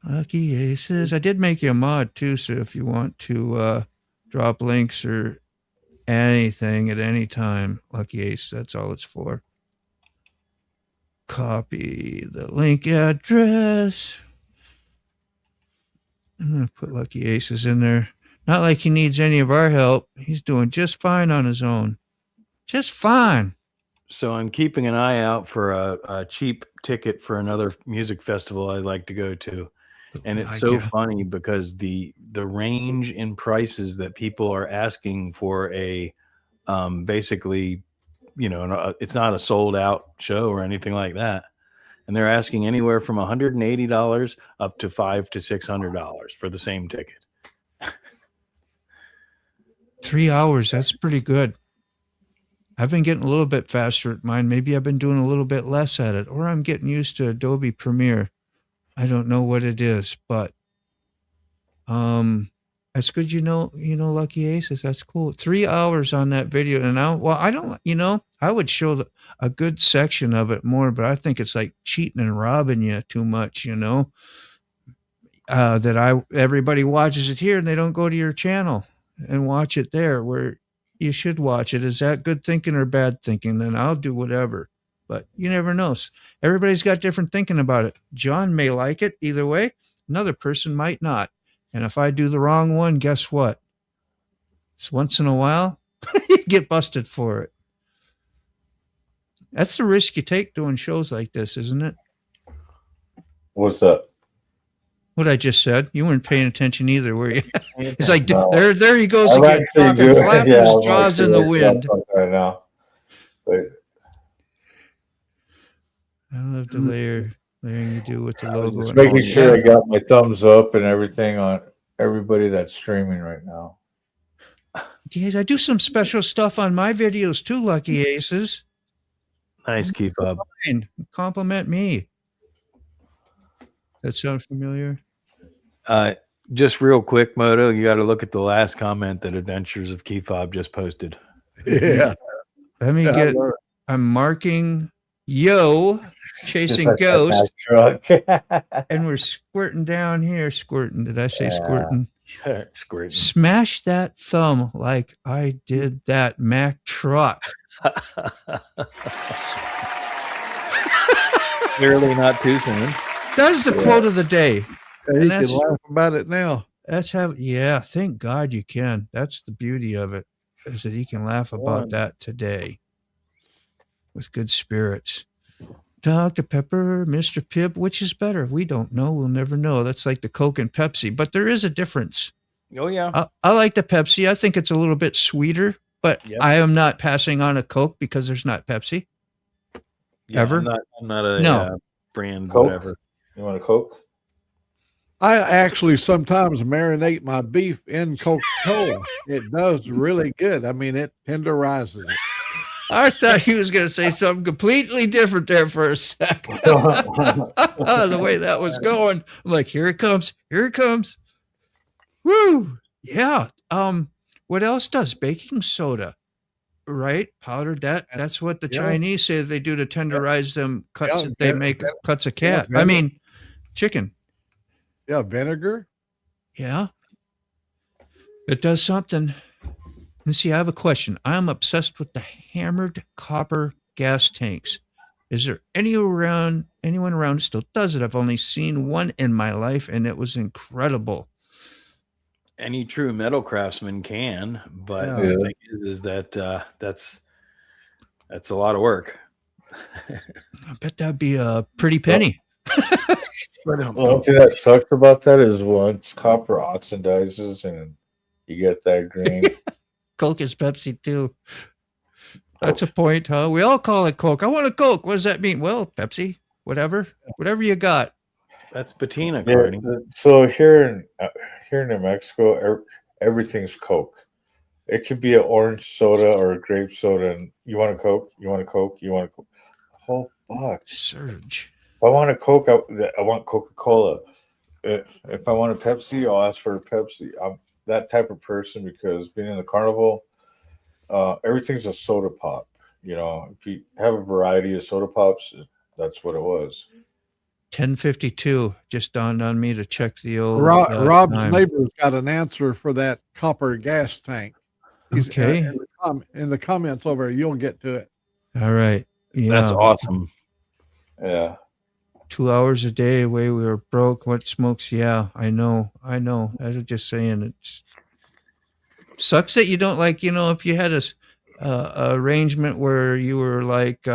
Lucky Aces. I did make you a mod too, so if you want to drop links or anything at any time, Lucky Ace, that's all it's for. Copy the link address. I'm going to put Lucky Aces in there. Not like he needs any of our help. He's doing just fine on his own. Just fine. So I'm keeping an eye out for a cheap ticket for another music festival I'd like to go to. And it's so funny because the range in prices that people are asking for a basically, it's not a sold out show or anything like that. And they're asking anywhere from $180 up to $500 to $600 for the same ticket. 3 hours. That's pretty good. I've been getting a little bit faster at mine. Maybe I've been doing a little bit less at it, or I'm getting used to Adobe Premiere. I don't know what it is, but that's good. Lucky Aces. That's cool. 3 hours on that video. And I would show a good section of it more, but I think it's like cheating and robbing you too much, everybody watches it here and they don't go to your channel and watch it there where you should watch it. Is that good thinking or bad thinking? Then I'll do whatever. But you never know. Everybody's got different thinking about it. John may like it either way. Another person might not. And if I do the wrong one, guess what? It's once in a while, you get busted for it. That's the risk you take doing shows like this, isn't it? What's up? What I just said. You weren't paying attention either, were you? It's like, No. there he goes I'm again, actually talking, doing- flapping yeah, his I'm jaws actually in the working on wind. something right now. But I love the layering you do with the logo. just and all making that. sure I got my thumbs up and everything on everybody that's streaming right now. Guys, I do some special stuff on my videos too, Lucky Aces. Nice, keep up. Fine. Compliment me. That sound familiar? Just real quick, Moto, you got to look at the last comment that Adventures of Keyfob just posted. Yeah. Let me Yeah, I'm marking Yo chasing Just like that ghost, Mack truck. and we're squirting down here. Squirting. Did I say Yeah. squirting? Squirting. Smash that thumb like I did that Mack truck. Clearly not too soon. That's the quote of the day. He And can that's- laugh about it now. Yeah, thank God you can. That's the beauty of it, is that he can laugh about that today with good spirits. Dr. Pepper, Mr. Pibb, which is better? We don't know. We'll never know. That's like the Coke and Pepsi, but there is a difference. Oh yeah. I like the Pepsi. I think it's a little bit sweeter, but I am not passing on a Coke because there's not Pepsi. Yeah, Ever? I'm not a brand Coke? whatever. You want a Coke? I actually sometimes marinate my beef in Coca-Cola. It does really good. I mean, it tenderizes it. I thought he was going to say something completely different there for a second. The way that was going, I'm like, here it comes. Here it comes. Woo. Yeah. What else does baking soda? Right? Powdered that's what the Chinese say they do to tenderize them cuts. They make cuts of cat. I mean, chicken. Yeah, vinegar. Yeah. It does something. And see, I have a question. I'm obsessed with the hammered copper gas tanks. Is there anyone around who still does it? I've only seen one in my life, and it was incredible. Any true metal craftsman can, but the thing is that that's a lot of work. I bet that'd be a pretty penny. One thing that sucks about that is once copper oxidizes and you get that green. Coke is Pepsi too. That's a point, huh? We all call it Coke. I want a Coke. What does that mean? Well, Pepsi, whatever you got. That's patina, Carney. So here in New Mexico, everything's Coke. It could be an orange soda or a grape soda, and you want a Coke? You want a Coke? You want a Coke? Oh fuck, Surge. If I want a Coke, I want Coca-Cola. If I want a Pepsi, I'll ask for a Pepsi. I'm that type of person because being in the carnival, everything's a soda pop. You know, if you have a variety of soda pops, that's what it was. 10:52 just dawned on me to check the old. Rob's time. neighbor's got an answer for that copper gas tank. Okay. In the comments over, you'll get to it. All right. Yeah. That's awesome. Yeah. 2 hours a day away. We were broke. What smokes? Yeah, I know. I was just saying. It sucks that you don't like, if you had a arrangement where you were like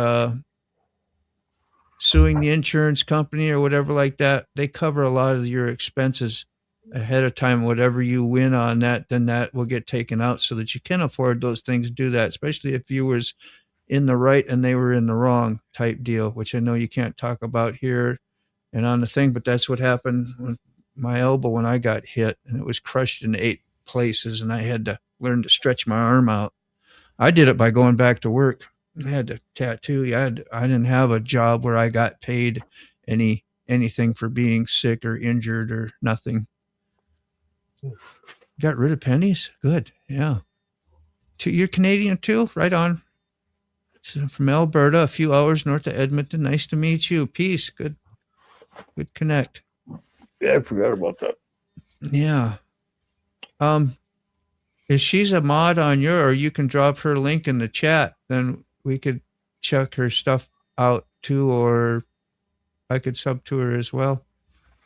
suing the insurance company or whatever like that, they cover a lot of your expenses ahead of time. Whatever you win on that, then that will get taken out so that you can afford those things to do that, especially if you was in the right and they were in the wrong type deal, which I know you can't talk about here and on the thing, but that's what happened with my elbow when I got hit, and it was crushed in 8 places, and I had to learn to stretch my arm out. I did it by going back to work. I had to tattoo. I didn't have a job where I got paid anything for being sick or injured or nothing. Got rid of pennies? Good. Yeah. You're Canadian too? Right on. So from Alberta, a few hours north of Edmonton. Nice to meet you. Peace. Good connect. Yeah, I forgot about that. Yeah. If she's a mod on your, or you can drop her link in the chat, then we could check her stuff out too, or I could sub to her as well.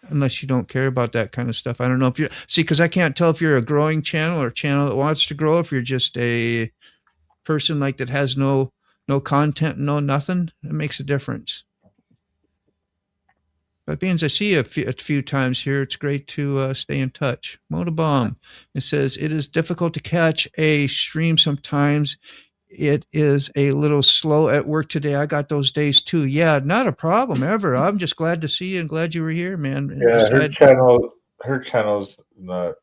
Unless you don't care about that kind of stuff. I don't know if because I can't tell if you're a growing channel or a channel that wants to grow, if you're just a person like that has no content, no nothing. It makes a difference. But being as I see you a few times here, it's great to stay in touch. Motobomb, it says, it is difficult to catch a stream sometimes. It is a little slow at work today. I got those days too. Yeah, not a problem ever. I'm just glad to see you and glad you were here, man. And Yeah, her channel's not.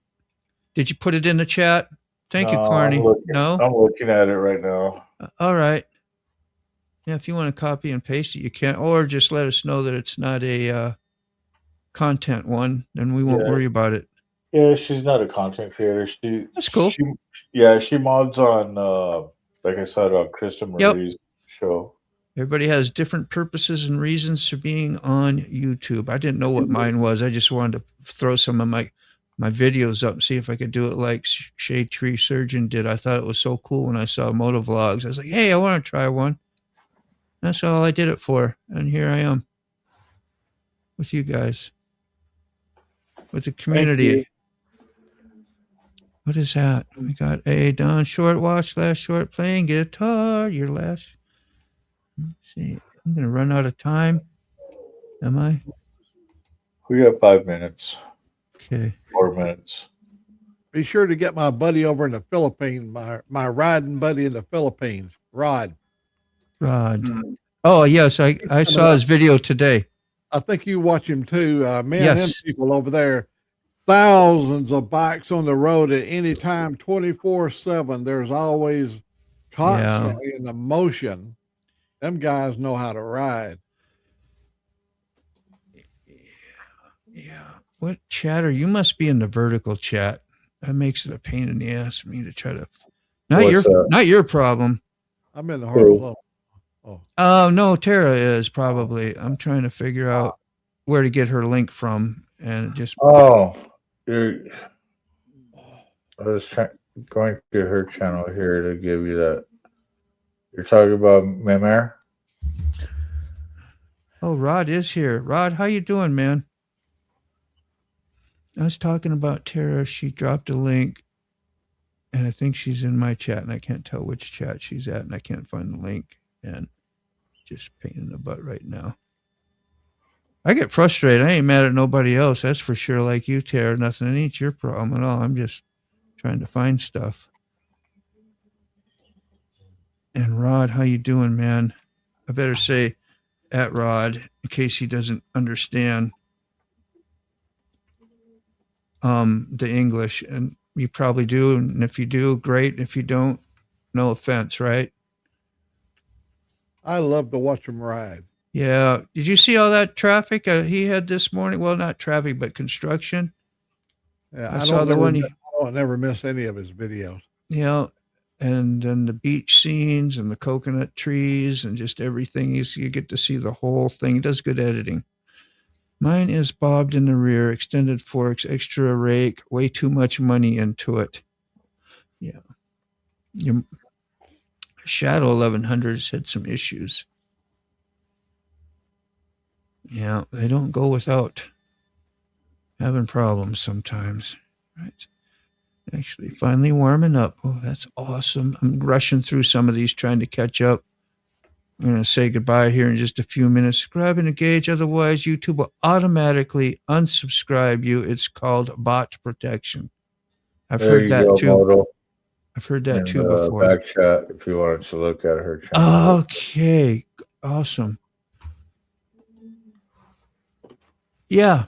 Did you put it in the chat? Thank you, Carney. I'm looking at it right now. All right. Yeah, if you want to copy and paste it, you can, or just let us know that it's not a content one, then we won't worry about it. Yeah, she's not a content creator. That's cool. She mods on, like I said, on Krista Marie's show. Everybody has different purposes and reasons for being on YouTube. I didn't know what mine was. I just wanted to throw some of my videos up and see if I could do it like Shade Tree Surgeon did. I thought it was so cool when I saw motovlogs. I was like, hey, I want to try one. That's all I did it for. And here I am with you guys, with the community. What is that? We got a Don Short watch, last short playing guitar. Your last. Let's see. I'm going to run out of time. Am I? We got 5 minutes. Okay. 4 minutes. Be sure to get my buddy over in the Philippines, my riding buddy in the Philippines, Rod. Oh, yes. I saw his video today. I think you watch him too. Man, Yes. them people over there, thousands of bikes on the road at any time, 24/7. There's always constantly in the motion. Them guys know how to ride. Yeah. What chatter? You must be in the vertical chat. That makes it a pain in the ass for me to try to. Not your problem. I'm in the horizontal. Oh no, Tara is probably. I'm trying to figure out where to get her link from, and it just. Oh, I was going to her channel here to give you that. You're talking about Memar? Oh, Rod is here. Rod, how you doing, man? I was talking about Tara. She dropped a link, and I think she's in my chat, and I can't tell which chat she's at, and I can't find the link, and just pain in the butt right now. I get frustrated. I ain't mad at nobody else. That's for sure. Like you, Tara, nothing. It ain't your problem at all. I'm just trying to find stuff. And Rod, how you doing, man? I better say at Rod in case he doesn't understand the English, and you probably do. And if you do, great. If you don't, no offense, right? I love to watch him ride. Yeah. Did you see all that traffic he had this morning? Well, not traffic, but construction. Yeah, I saw the one. I don't never miss any of his videos. Yeah. And then the beach scenes and the coconut trees and just everything. You get to see the whole thing. He does good editing. Mine is bobbed in the rear, extended forks, extra rake, way too much money into it. Yeah. Your Shadow 1100's had some issues. Yeah, they don't go without having problems sometimes. Right. Actually, finally warming up. Oh, that's awesome. I'm rushing through some of these, trying to catch up. I'm going to say goodbye here in just a few minutes. Subscribe and engage. Otherwise, YouTube will automatically unsubscribe you. It's called bot protection. I've heard that too. Model. I've heard that In too the before. Back chat if you wanted to look at her channel. Okay. Awesome. Yeah.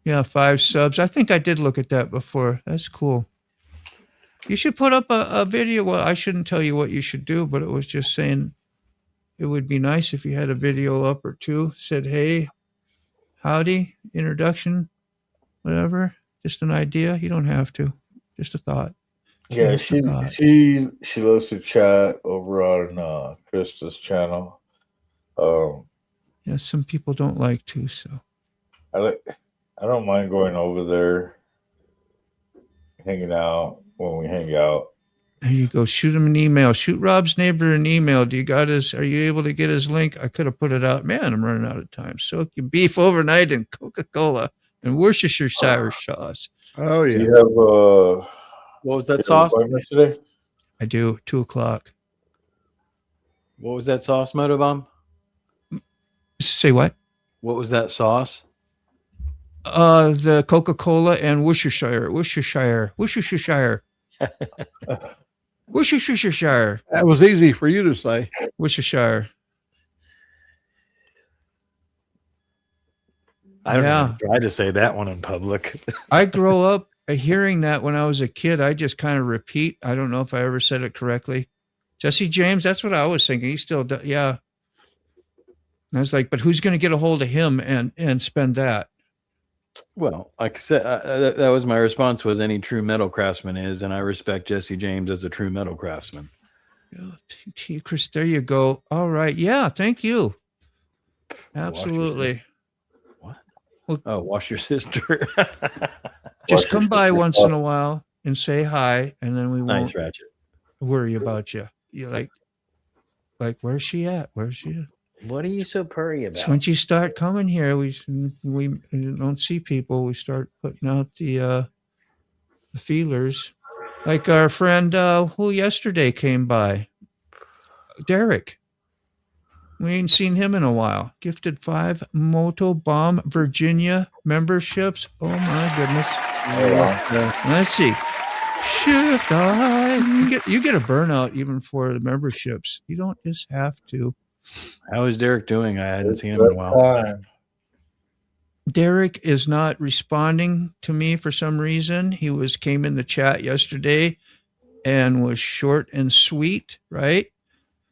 Yeah, 5 subs. I think I did look at that before. That's cool. You should put up a video. Well, I shouldn't tell you what you should do, but it was just saying it would be nice if you had a video up or two. Said, hey, howdy, introduction, whatever. Just an idea. You don't have to. Just a thought. Yeah, she loves to chat over on Krista's channel. Yeah, some people don't like to, so. I don't mind going over there, hanging out when we hang out. There you go. Shoot him an email. Shoot Rob's neighbor an email. Are you able to get his link? I could have put it out. Man, I'm running out of time. Soak your beef overnight in Coca-Cola and Worcestershire sauce. Oh, yeah. You have what was that sauce today? I do. 2:00. What was that sauce, Motobomb? Say what? What was that sauce? The Coca-Cola and Worcestershire. Worcestershire. That was easy for you to say. Worcestershire. I don't even try to say that one in public. I grow up hearing that when I was a kid. I just kind of repeat. I don't know if I ever said it correctly. Jesse James, that's what I was thinking. He still does. Yeah. And I was like, but who's going to get a hold of him and spend that? Well, like I said, that was my response was any true metal craftsman is, and I respect Jesse James as a true metal craftsman. Yeah, Chris, there you go. All right. Yeah, thank you. Absolutely. What? Well, wash your sister. Just come by once in a while and say hi, and then we won't Ratchet. worry about you. You're like, where's she at? Where's she at? What are you so purry about? So once you start coming here, we don't see people. We start putting out the feelers. Like our friend who yesterday came by, Derek. We ain't seen him in a while. Gifted 5 Moto Bomb Virginia memberships. Oh my goodness. Let's see. Shift I. You get a burnout even for the memberships. You don't just have to. How is Derek doing? I hadn't seen him in a while. Derek is not responding to me for some reason. He came in the chat yesterday and was short and sweet, right?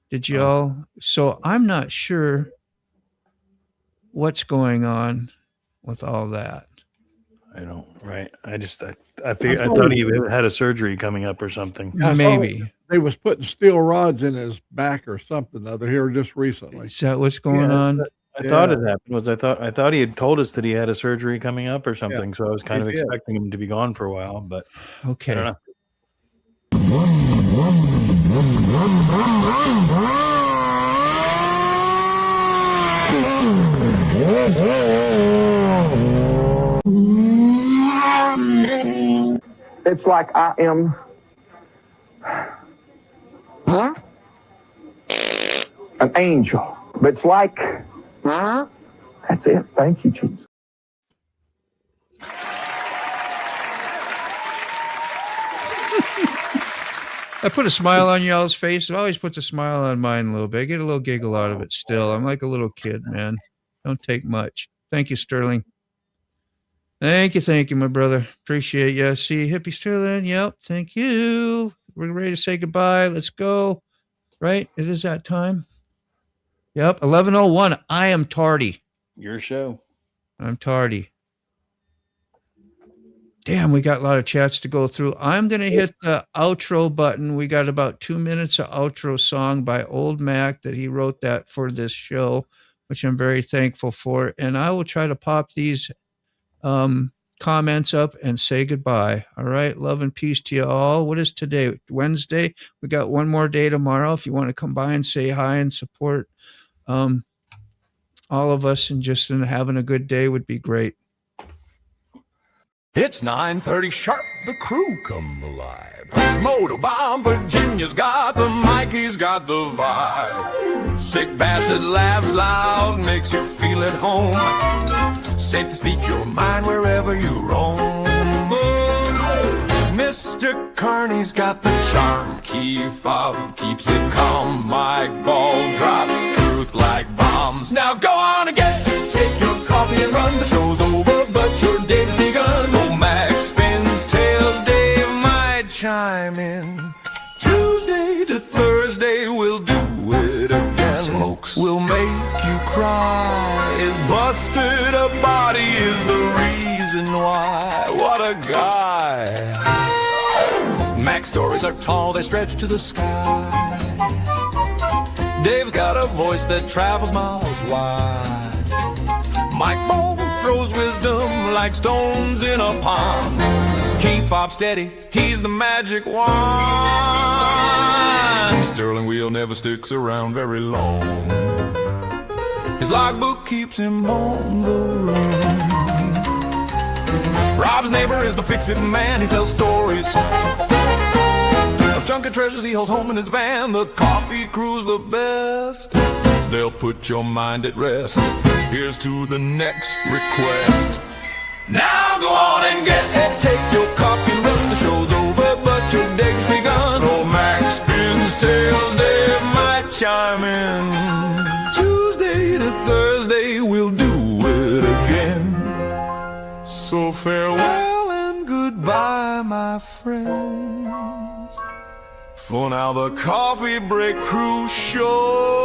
Did y'all? So I'm not sure what's going on with all that. I don't. Right. I thought he had a surgery coming up or something. Maybe they was putting steel rods in his back or something other here just recently. Is that what's going on? I thought it happened. I thought he had told us that he had a surgery coming up or something. So I was kind of expecting him to be gone for a while, but okay. I don't know. It's like I am an angel, but it's like that's it. Thank you, Jesus. I put a smile on y'all's face. It always puts a smile on mine a little bit. I get a little giggle out of it still. I'm like a little kid, man. Don't take much. Thank you, Sterling. Thank you, my brother. Appreciate you. See, Hippie Sterling. Yep, thank you. We're ready to say goodbye. Let's go. Right? It is that time. Yep, 11:01. I am tardy. Your show. I'm tardy. Damn, we got a lot of chats to go through. I'm going to hit the outro button. We got about 2 minutes of outro song by Old Mac that he wrote that for this show, which I'm very thankful for. And I will try to pop these comments up and say goodbye. All right. Love and peace to you all. What is today? Wednesday. We got one more day tomorrow. If you want to come by and say hi and support all of us and just having a good day would be great. It's 9:30 sharp, the crew come alive. Moto Bomb Virginia's got the mic, he's got the vibe. Sick bastard laughs loud, makes you feel at home. Safe to speak your mind wherever you roam. Mr. Carney's got the charm, key fob keeps it calm. Mike Ball drops truth like bombs. Now go on again, take your coffee and run. The show's over, but your day's begun. Chime in. Tuesday to Thursday, we'll do it again. Smokes. We'll make you cry. Is busted a body is the reason why. What a guy. Mac's stories are tall, they stretch to the sky. Dave's got a voice that travels miles wide. Mike Ball throws wisdom like stones in a pond. Keep Bob steady, he's the magic wand. Sterling Wheel never sticks around very long. His logbook keeps him on the run. Rob's neighbor is the fix-it man, he tells stories of junk and treasures he holds home in his van. The coffee crew's the best, they'll put your mind at rest. Here's to the next request. Now go on and get it. Take your coffee and run. The show's over, but your day's begun. Old Mac spins tales, Dave might chime in. Tuesday to Thursday, we'll do it again. So farewell and goodbye, my friends. For now, the Coffee Break Crew show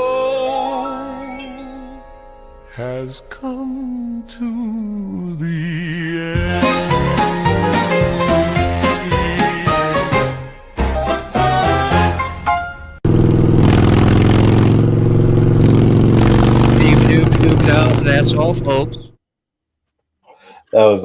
has come to the end. That's all, folks. That was